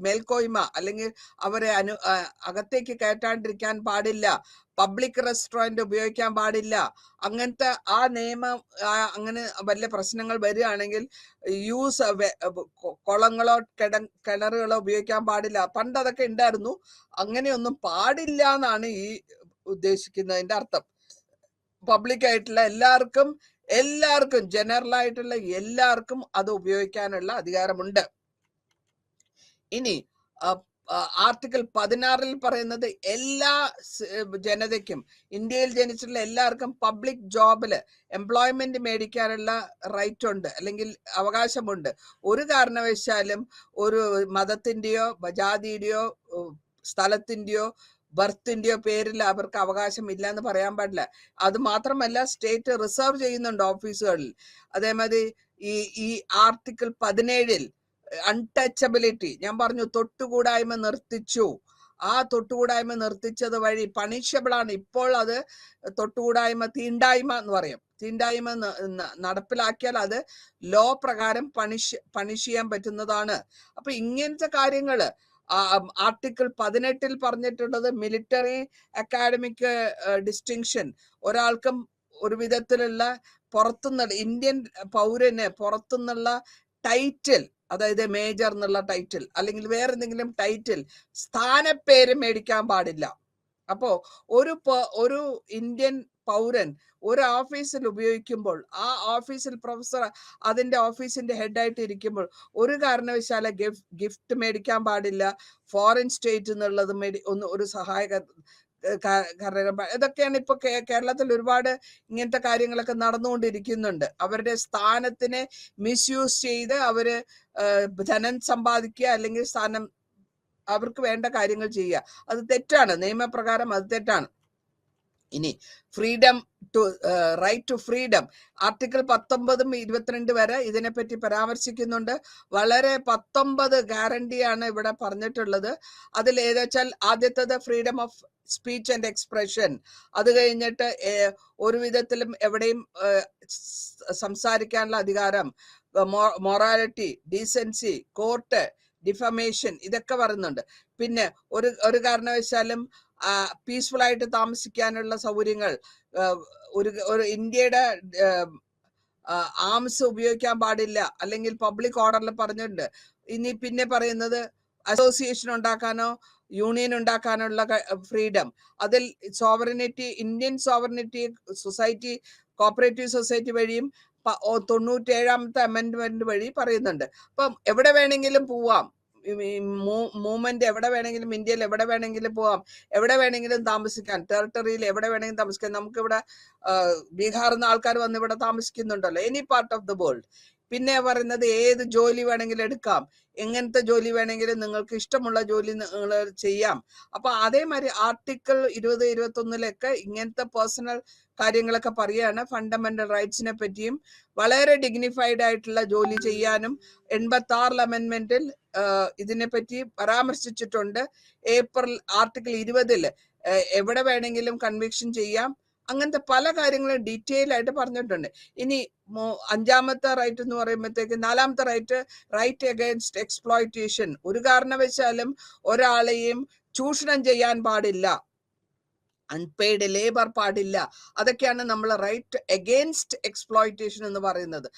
മേൽക്കോയ്മ അല്ലെങ്കിൽ അവരെ അകത്തേക്ക് കയറ്റാണ്ടിരിക്കാൻ പാടില്ല, പബ്ലിക് റെസ്റ്റോറന്റ് ഉപയോഗിക്കാൻ പാടില്ല, അങ്ങനത്തെ ആ നിയമം അങ്ങനെ വല്ല പ്രശ്നങ്ങൾ വരികയാണെങ്കിൽ യൂസ് കുളങ്ങളോ കിണറുകളോ ഉപയോഗിക്കാൻ പാടില്ല. പണ്ട് അതൊക്കെ ഉണ്ടായിരുന്നു, അങ്ങനെയൊന്നും പാടില്ല എന്നാണ് ഈ ഉദ്ദേശിക്കുന്നതിന്റെ അർത്ഥം. പബ്ലിക് ആയിട്ടുള്ള എല്ലാവർക്കും ജനറൽ ആയിട്ടുള്ള എല്ലാവർക്കും അത് ഉപയോഗിക്കാനുള്ള അധികാരമുണ്ട്. ഇനി ആർട്ടിക്കിൾ 16 പറയുന്നത് എല്ലാ ജനതയ്ക്കും, ഇന്ത്യയിൽ ജനിച്ചിട്ടുള്ള എല്ലാവർക്കും പബ്ലിക് ജോബില് എംപ്ലോയ്മെന്റ് മേടിക്കാനുള്ള റൈറ്റ് ഉണ്ട് അല്ലെങ്കിൽ അവകാശമുണ്ട്. ഒരു കാരണവശാലും ഒരു മതത്തിന്റെയോ ജാതിയുടെയോ സ്ഥലത്തിന്റെയോ ബർത്തിന്റെയോ പേരിൽ അവർക്ക് അവകാശം ഇല്ല എന്ന് പറയാൻ പാടില്ല. അത് മാത്രമല്ല സ്റ്റേറ്റ് റിസർവ് ചെയ്യുന്നുണ്ട് ഓഫീസുകളിൽ. അതേമാതിരി ഈ ആർട്ടിക്കിൾ 17 അൺടച്ചബിലിറ്റി, ഞാൻ പറഞ്ഞു തൊട്ടുകൂടായ്മ നിർത്തിച്ചു. ആ തൊട്ടുകൂടായ്മ നിർത്തിച്ചത് വഴി പണിഷബിൾ ആണ്. ഇപ്പോൾ അത് തൊട്ടുകൂടായ്മ തീണ്ടായ്മ എന്ന് പറയും. തീണ്ടായ്മ നടപ്പിലാക്കിയാൽ അത് ലോ പ്രകാരം പണിഷ് ചെയ്യാൻ പറ്റുന്നതാണ്. അപ്പൊ ഇങ്ങനത്തെ കാര്യങ്ങള് ആർട്ടിക്കിൾ 18 പറഞ്ഞിട്ടുള്ളത് മിലിറ്ററി അക്കാഡമിക് ഡിസ്റ്റിങ്ഷൻ, ഒരാൾക്കും ഒരു വിധത്തിലുള്ള പുറത്തുനിന്നുള്ള ഇന്ത്യൻ പൗരന് പുറത്തുനിന്നുള്ള ടൈറ്റിൽ, അതായത് മേജർ എന്നുള്ള ടൈറ്റിൽ അല്ലെങ്കിൽ വേറെ എന്തെങ്കിലും ടൈറ്റിൽ, സ്ഥാനപ്പേര് മേടിക്കാൻ പാടില്ല. അപ്പോ ഒരു ഇന്ത്യൻ പൗരൻ ഒരു ഓഫീസിൽ ഉപയോഗിക്കുമ്പോൾ ആ ഓഫീസിൽ പ്രൊഫസർ അതിന്റെ ഓഫീസിന്റെ ഹെഡായിട്ട് ഇരിക്കുമ്പോൾ ഒരു കാരണവശാലും ഗിഫ്റ്റ് മേടിക്കാൻ പാടില്ല, ഫോറിൻ സ്റ്റേറ്റ് എന്നുള്ളത് ഒരു സഹായക ഇതൊക്കെയാണ് ഇപ്പൊ കേരളത്തിൽ ഒരുപാട് ഇങ്ങനത്തെ കാര്യങ്ങളൊക്കെ നടന്നുകൊണ്ടിരിക്കുന്നുണ്ട്. അവരുടെ സ്ഥാനത്തിനെ മിസ്യൂസ് ചെയ്ത് അവര് ധനം സമ്പാദിക്കുക അല്ലെങ്കിൽ സ്ഥാനം അവർക്ക് വേണ്ട കാര്യങ്ങൾ ചെയ്യുക. അത് തെറ്റാണ്, നിയമപ്രകാരം അത് തെറ്റാണ്. ഇനി freedom to right to freedom article 19, 22 വരെ ഇതിനെപ്പറ്റി പരാമർശിക്കുന്നുണ്ട്. വളരെ 19 ഗ്യാരണ്ടിയാണ് ഇവിടെ പറഞ്ഞിട്ടുള്ളത്. അതിൽ ഏതാച്ചാൽ ആദ്യത്തേത് freedom of speech and expression. അത് കഴിഞ്ഞിട്ട് ഒരു വിധത്തിലും എവിടെയും സംസാരിക്കാനുള്ള അധികാരം, മൊറാലിറ്റി, ഡീസൻസി, കോർട്ട്, ഡിഫമേഷൻ, ഇതൊക്കെ പറയുന്നുണ്ട്. പിന്നെ ഒരു കാരണവശാലും പീസ്ഫുൾ ആയിട്ട് താമസിക്കാനുള്ള സൗകര്യങ്ങൾ, ഒരു ഇന്ത്യയുടെ ആംസ് ഉപയോഗിക്കാൻ പാടില്ല അല്ലെങ്കിൽ പബ്ലിക് ഓർഡറിൽ പറഞ്ഞിട്ടുണ്ട്. ഇനി പിന്നെ പറയുന്നത് അസോസിയേഷൻ ഉണ്ടാക്കാനോ യൂണിയൻ ഉണ്ടാക്കാനുള്ള ഫ്രീഡം. അതിൽ sovereignty, Indian sovereignty society, cooperative society വഴിയും 97ാമത്തെ അമെന്റ്മെന്റ് വഴി പറയുന്നുണ്ട്. അപ്പം എവിടെ വേണമെങ്കിലും പോവാം, മൂവ്മെന്റ് എവിടെ വേണമെങ്കിലും, ഇന്ത്യയിൽ എവിടെ വേണമെങ്കിലും പോവാം, എവിടെ വേണമെങ്കിലും താമസിക്കാൻ, ടെറിട്ടറിയിൽ എവിടെ വേണമെങ്കിലും താമസിക്കാൻ. നമുക്കിവിടെ ബീഹാറിൽ നിന്ന് ആൾക്കാർ വന്ന് ഇവിടെ താമസിക്കുന്നുണ്ടല്ലോ, any part of the world. പിന്നെ പറയുന്നത് ഏത് ജോലി വേണമെങ്കിലും എടുക്കാം, എങ്ങനത്തെ ജോലി വേണമെങ്കിലും നിങ്ങൾക്ക് ഇഷ്ടമുള്ള ജോലി നിങ്ങൾ ചെയ്യാം. അപ്പൊ അതേമാതിരി ആർട്ടിക്കിൾ 20, 21 ഇങ്ങനത്തെ പേഴ്സണൽ കാര്യങ്ങളൊക്കെ പറയാണ്. ഫണ്ടമെന്റൽ റൈറ്റ്സിനെ പറ്റിയും വളരെ ഡിഗ്നിഫൈഡ് ആയിട്ടുള്ള ജോലി ചെയ്യാനും 86 അമെന്റ്മെന്റിൽ ഇതിനെപ്പറ്റി പരാമർശിച്ചിട്ടുണ്ട്. ഏപ്രിൽ ആർട്ടിക്കിൾ 20 എവിടെ വേണമെങ്കിലും കൺവിക്ഷൻ ചെയ്യാം. അങ്ങനത്തെ പല കാര്യങ്ങളും ഡീറ്റെയിൽ ആയിട്ട് പറഞ്ഞിട്ടുണ്ട്. ഇനി 5ാമത്തെ റൈറ്റ് എന്ന് പറയുമ്പോഴത്തേക്ക് 4ാമത്തെ റൈറ്റ് അഗൈൻസ്റ്റ് എക്സ്പ്ലോയിറ്റേഷൻ. ഒരു കാരണവശാലും ഒരാളെയും ചൂഷണം ചെയ്യാൻ പാടില്ല, അൺപെയ്ഡ് ലേബർ പാടില്ല. അതൊക്കെയാണ് നമ്മൾ റൈറ്റ് അഗെയിൻസ്റ്റ് എക്സ്പ്ലോയിറ്റേഷൻ എന്ന് പറയുന്നത്.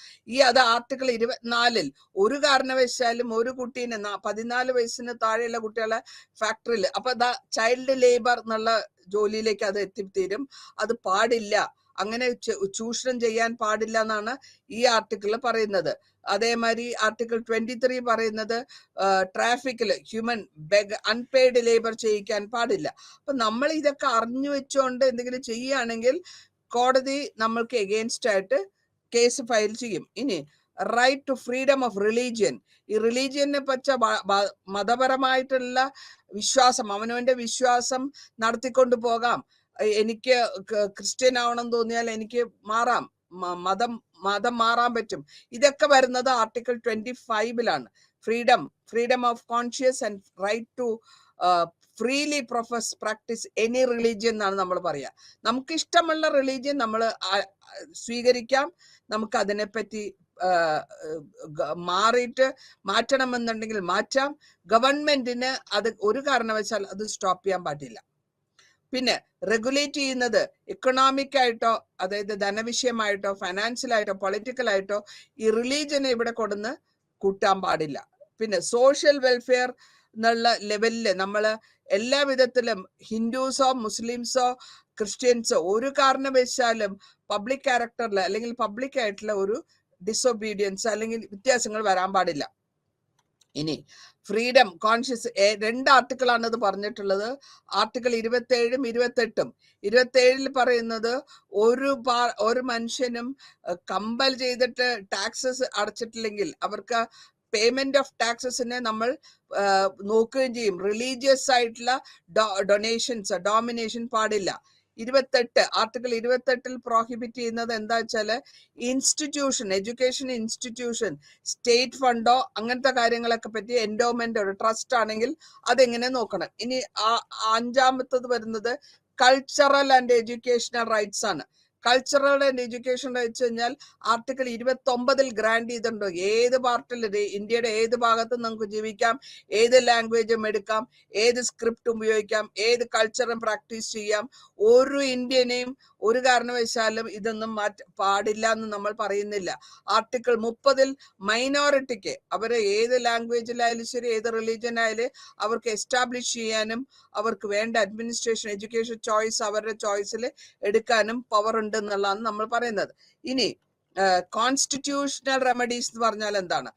അത് ആർട്ടിക്കിൾ 24 ഒരു കാരണവശാലും ഒരു കുട്ടീനെ 14 വയസ്സിന് താഴെയുള്ള കുട്ടികളെ ഫാക്ടറിയിൽ അപ്പൊ ചൈൽഡ് ലേബർ എന്നുള്ള ജോലിയിലേക്ക് അത് എത്തിത്തീരും. അത് പാടില്ല, അങ്ങനെ ചൂഷണം ചെയ്യാൻ പാടില്ല എന്നാണ് ഈ ആർട്ടിക്കിൾ പറയുന്നത്. അതേമാതിരി ആർട്ടിക്കിൾ 23 പറയുന്നത് ട്രാഫിക്കിൽ ഹ്യൂമൻ അൺപെയ്ഡ് ലേബർ ചെയ്യിക്കാൻ പാടില്ല. അപ്പൊ നമ്മൾ ഇതൊക്കെ അറിഞ്ഞു വെച്ചുകൊണ്ട് എന്തെങ്കിലും ചെയ്യുകയാണെങ്കിൽ കോടതി നമ്മൾക്ക് എഗെയിൻസ്റ്റ് ആയിട്ട് കേസ് ഫയൽ ചെയ്യും. ഇനി right to freedom of religion. ഈ റിലീജിയനെ പറ്റ മതപരമായിട്ടുള്ള വിശ്വാസം, അവനവന്റെ വിശ്വാസം നടത്തിക്കൊണ്ട് പോകാം. എനിക്ക് ക്രിസ്ത്യൻ ആവണം തോന്നിയാൽ എനിക്ക് മാറാം, മതം മാറാൻ പറ്റും. ഇതൊക്കെ വരുന്നത് article 25 freedom of conscious and right to freely practise any religion എന്നാണ് നമ്മൾ പറയുക. നമുക്ക് ഇഷ്ടമുള്ള റിലീജിയൻ നമ്മൾ സ്വീകരിക്കാം. നമുക്ക് അതിനെപ്പറ്റി മാറ്റണമെന്നുണ്ടെങ്കിൽ മാറ്റാം. ഗവൺമെന്റിന് അത് ഒരു കാരണവശാൽ അത് സ്റ്റോപ്പ് ചെയ്യാൻ പാടില്ല. പിന്നെ റെഗുലേറ്റ് ചെയ്യുന്നത് എക്കണോമിക് ആയിട്ടോ, അതായത് ധനവിഷയമായിട്ടോ, ഫൈനാൻഷ്യലായിട്ടോ, പൊളിറ്റിക്കലായിട്ടോ ഈ റിലീജിയനെ ഇവിടെ കൊടുന്ന് കൂട്ടാൻ പാടില്ല. പിന്നെ സോഷ്യൽ വെൽഫെയർ എന്നുള്ള ലെവലിൽ നമ്മൾ എല്ലാ വിധത്തിലും ഹിന്ദുസോ മുസ്ലിംസോ ക്രിസ്ത്യൻസോ ഒരു കാരണവശാലും പബ്ലിക് ക്യാരക്ടറിൽ അല്ലെങ്കിൽ പബ്ലിക് ആയിട്ടുള്ള ഒരു ഡിസൊബീഡിയൻസ് അല്ലെങ്കിൽ വ്യത്യാസങ്ങൾ വരാൻ പാടില്ല. ഇനി ഫ്രീഡം കോൺഷ്യസ് 2 ആർട്ടിക്കിളാണ് ഇത് പറഞ്ഞിട്ടുള്ളത്. ആർട്ടിക്കിൾ 27ഉം 28ഉം. 27 പറയുന്നത് ഒരു മനുഷ്യനും കമ്പൽ ചെയ്തിട്ട് ടാക്സസ് അടച്ചിട്ടില്ലെങ്കിൽ അവർക്ക് പേയ്മെന്റ് ഓഫ് ടാക്സസിനെ നമ്മൾ നോക്കുകയും ചെയ്യും. റിലീജിയസ് ആയിട്ടുള്ള ഡോമിനേഷൻ പാടില്ല. 28 ആർട്ടിക്കിൾ 28 പ്രോഹിബിറ്റ് ചെയ്യുന്നത് എന്താ വെച്ചാല് ഇൻസ്റ്റിറ്റ്യൂഷൻ, എഡ്യൂക്കേഷൻ ഇൻസ്റ്റിറ്റ്യൂഷൻ സ്റ്റേറ്റ് ഫണ്ടോ അങ്ങനത്തെ കാര്യങ്ങളൊക്കെ പറ്റി എൻഡോമെന്റ് ഒരു ട്രസ്റ്റ് ആണെങ്കിൽ അതെങ്ങനെ നോക്കണം. ഇനി 5ാമത്തത് വരുന്നത് കൾച്ചറൽ ആൻഡ് എഡ്യൂക്കേഷണൽ റൈറ്റ്സ് ആണ്. കൾച്ചറൽ ആൻഡ് എഡ്യൂക്കേഷൻ വെച്ച് കഴിഞ്ഞാൽ ആർട്ടിക്കിൾ 29 ഗ്രാൻഡ് ചെയ്തിട്ടുണ്ടോ ഏത് പാർട്ടിൽ ഇന്ത്യയുടെ ഏത് ഭാഗത്തും നമുക്ക് ജീവിക്കാം, ഏത് ലാംഗ്വേജും എടുക്കാം, ഏത് സ്ക്രിപ്റ്റ് ഉപയോഗിക്കാം, ഏത് കൾച്ചറും പ്രാക്ടീസ് ചെയ്യാം. ഒരു ഇന്ത്യനെയും ഒരു കാരണവശാലും ഇതൊന്നും പാടില്ല എന്ന് നമ്മൾ പറയുന്നില്ല. ആർട്ടിക്കിൾ 30 മൈനോറിറ്റിക്ക് അവരെ ഏത് ലാംഗ്വേജിലായാലും ശരി, ഏത് റിലീജിയൻ ആയാലും അവർക്ക് എസ്റ്റാബ്ലിഷ് ചെയ്യാനും അവർക്ക് വേണ്ട അഡ്മിനിസ്ട്രേഷൻ, എഡ്യൂക്കേഷൻ ചോയ്സ് അവരുടെ ചോയ്സിൽ എടുക്കാനും പവർ ഉണ്ട് എന്നുള്ളതാണ് നമ്മൾ പറയുന്നത്. ഇനി കോൺസ്റ്റിറ്റ്യൂഷണൽ റെമഡീസ് എന്ന് പറഞ്ഞാൽ എന്താണ്?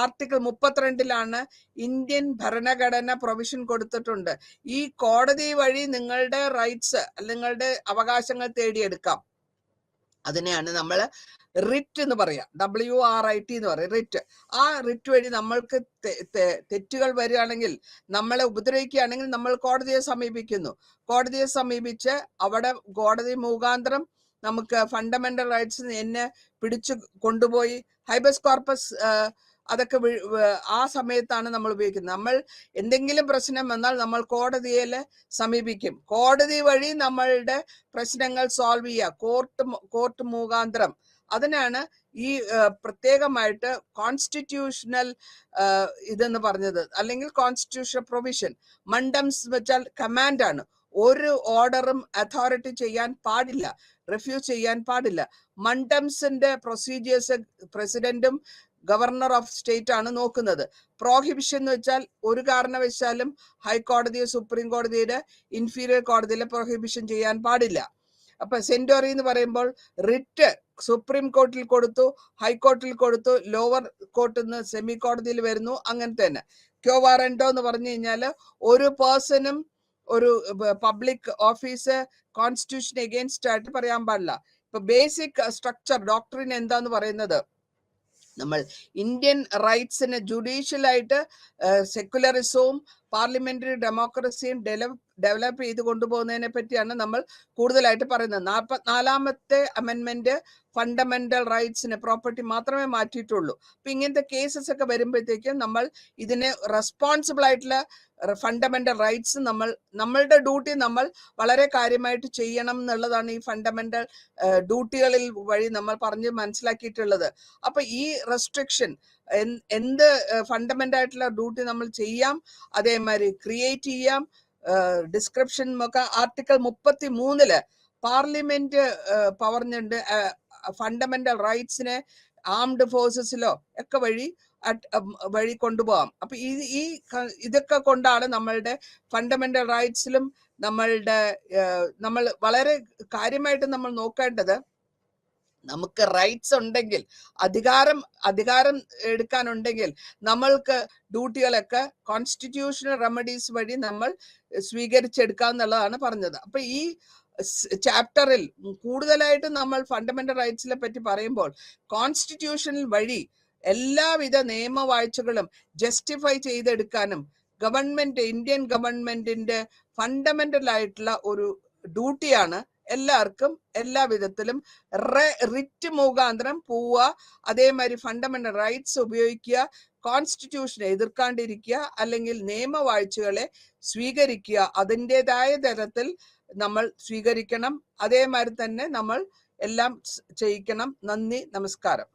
ആർട്ടിക്കിൾ 32 ഇന്ത്യൻ ഭരണഘടന പ്രൊവിഷൻ കൊടുത്തിട്ടുണ്ട്. ഈ കോടതി വഴി നിങ്ങളുടെ റൈറ്റ്സ്, നിങ്ങളുടെ അവകാശങ്ങൾ തേടിയെടുക്കാം. അതിനെയാണ് നമ്മൾ റിറ്റ് എന്ന് പറയാം, WRIT എന്ന് പറയും, റിറ്റ്. ആ റിറ്റ് വഴി നമ്മൾക്ക് തെറ്റുകൾ വരികയാണെങ്കിൽ, നമ്മളെ ഉപദ്രവിക്കുകയാണെങ്കിൽ നമ്മൾ കോടതിയെ സമീപിക്കുന്നു. കോടതിയെ സമീപിച്ച് അവിടെ കോടതി മുഖാന്തരം നമുക്ക് ഫണ്ടമെന്റൽ റൈറ്റ്സ് എന്നെ പിടിച്ചു കൊണ്ടുപോയി ഹൈബസ് കോർപ്പസ് അതൊക്കെ ആ സമയത്താണ് നമ്മൾ ഉപയോഗിക്കുന്നത്. നമ്മൾ എന്തെങ്കിലും പ്രശ്നം വന്നാൽ നമ്മൾ കോടതിയെ സമീപിക്കും. കോടതി വഴി നമ്മളുടെ പ്രശ്നങ്ങൾ സോൾവ് ചെയ്യുക കോർട്ട് മുഖാന്തരം. അതിനാണ് ഈ പ്രത്യേകമായിട്ട് കോൺസ്റ്റിറ്റ്യൂഷണൽ ഇതെന്ന് പറഞ്ഞത്, അല്ലെങ്കിൽ കോൺസ്റ്റിറ്റ്യൂഷണൽ പ്രൊവിഷൻ. മണ്ടംസ് വെച്ചാൽ കമാൻഡ് ആണ്. ഒരു ഓർഡറും അതോറിറ്റി ചെയ്യാൻ പാടില്ല, റിഫ്യൂസ് ചെയ്യാൻ പാടില്ല. മണ്ടംസിന്റെ പ്രൊസീജിയേഴ്സ് പ്രസിഡന്റും ഗവർണർ ഓഫ് സ്റ്റേറ്റ് ആണ് നോക്കുന്നത്. പ്രോഹിബിഷൻ എന്ന് വെച്ചാൽ ഒരു കാരണവശാലും ഹൈക്കോടതിയോ സുപ്രീം കോടതിയുടെ ഇൻഫീരിയർ കോടതിയിലെ പ്രോഹിബിഷൻ ചെയ്യാൻ പാടില്ല. അപ്പൊ സെന്റോറി എന്ന് പറയുമ്പോൾ റിറ്റ് സുപ്രീം കോർട്ടിൽ കൊടുത്തു, ഹൈക്കോർട്ടിൽ കൊടുത്തു, ലോവർ കോർട്ടിൽ നിന്ന് സെമി കോടതിയിൽ വരുന്നു. അങ്ങനെ തന്നെ ക്യോ വാറന്റോ എന്ന് പറഞ്ഞു കഴിഞ്ഞാൽ ഒരു പേഴ്സണും ഒരു പബ്ലിക് ഓഫീസ് കോൺസ്റ്റിറ്റ്യൂഷൻ എഗെയിൻസ്റ്റ് ആയിട്ട് പറയാൻ പാടില്ല. ഇപ്പൊ ബേസിക് സ്ട്രക്ചർ ഡോക്ടറിൻ എന്താന്ന് പറയുന്നത്, നമ്മൾ ഇന്ത്യൻ റൈറ്റ്സിന് ജുഡീഷ്യലായിട്ട് സെക്കുലറിസവും പാർലമെന്ററി ഡെമോക്രസിയും ഡെവലപ്പ് ചെയ്ത് കൊണ്ടുപോകുന്നതിനെ പറ്റിയാണ് നമ്മൾ കൂടുതലായിട്ട് പറയുന്നത്. 44ാമത്തെ അമെൻമെന്റ് ഫണ്ടമെന്റൽ റൈറ്റ്സിന് പ്രോപ്പർട്ടി മാത്രമേ മാറ്റിയിട്ടുള്ളൂ. അപ്പൊ ഇങ്ങനത്തെ കേസസ് ഒക്കെ വരുമ്പോഴത്തേക്കും നമ്മൾ ഇതിനെ റെസ്പോൺസിബിൾ ആയിട്ടുള്ള ഫണ്ടമെന്റൽ റൈറ്റ്സ് നമ്മളുടെ ഡ്യൂട്ടി നമ്മൾ വളരെ കാര്യമായിട്ട് ചെയ്യണം എന്നുള്ളതാണ് ഈ ഫണ്ടമെന്റൽ ഡ്യൂട്ടികളിൽ വഴി നമ്മൾ പറഞ്ഞ് മനസ്സിലാക്കിയിട്ടുള്ളത്. അപ്പൊ ഈ റെസ്ട്രിക്ഷൻ എന്ത് ഫണ്ടമെന്റൽ ആയിട്ടുള്ള ഡ്യൂട്ടി നമ്മൾ ചെയ്യാം, അതേമാതിരി ക്രിയേറ്റ് ചെയ്യാം. ഡിസ്ക്രിപ്ഷൻ ഒക്കെ ആർട്ടിക്കിൾ 33 പാർലമെന്റ് പറഞ്ഞിട്ടുണ്ട് ഫണ്ടമെന്റൽ റൈറ്റ്സിനെ ആംഡ് ഫോഴ്സസിലോ ഒക്കെ വഴി കൊണ്ടുപോകാം. അപ്പൊ ഇതൊക്കെ കൊണ്ടാണ് നമ്മളുടെ ഫണ്ടമെന്റൽ റൈറ്റ്സിലും നമ്മൾ വളരെ കാര്യമായിട്ട് നമ്മൾ നോക്കേണ്ടത്, നമുക്ക് റൈറ്റ്സ് ഉണ്ടെങ്കിൽ, അധികാരം എടുക്കാനുണ്ടെങ്കിൽ നമ്മൾക്ക് ഡ്യൂട്ടികളൊക്കെ കോൺസ്റ്റിറ്റ്യൂഷണൽ റെമഡീസ് വഴി നമ്മൾ സ്വീകരിച്ചെടുക്കാം എന്നുള്ളതാണ് പറഞ്ഞത്. അപ്പൊ ഈ ചാപ്റ്ററിൽ കൂടുതലായിട്ട് നമ്മൾ ഫണ്ടമെന്റൽ റൈറ്റ്സിനെ പറ്റി പറയുമ്പോൾ കോൺസ്റ്റിറ്റ്യൂഷണൽ വഴി എല്ലാവിധ നിയമവാഴ്ചകളും ജസ്റ്റിഫൈ ചെയ്തെടുക്കാനും ഇന്ത്യൻ ഗവൺമെന്റിന്റെ ഫണ്ടമെന്റൽ ആയിട്ടുള്ള ഒരു ഡ്യൂട്ടിയാണ് എല്ലാവർക്കും എല്ലാ വിധത്തിലും റിറ്റ് മുഖാന്തരം പോവുക, അതേമാതിരി ഫണ്ടമെന്റൽ റൈറ്റ്സ് ഉപയോഗിക്കുക, കോൺസ്റ്റിറ്റ്യൂഷനെ എതിർക്കാണ്ടിരിക്കുക, അല്ലെങ്കിൽ നിയമവാഴ്ചകളെ സ്വീകരിക്കുക. അതിൻ്റെതായ തരത്തിൽ നമ്മൾ സ്വീകരിക്കണം. അതേമാതിരി തന്നെ നമ്മൾ എല്ലാം ചെയ്യിക്കണം. നന്ദി, നമസ്കാരം.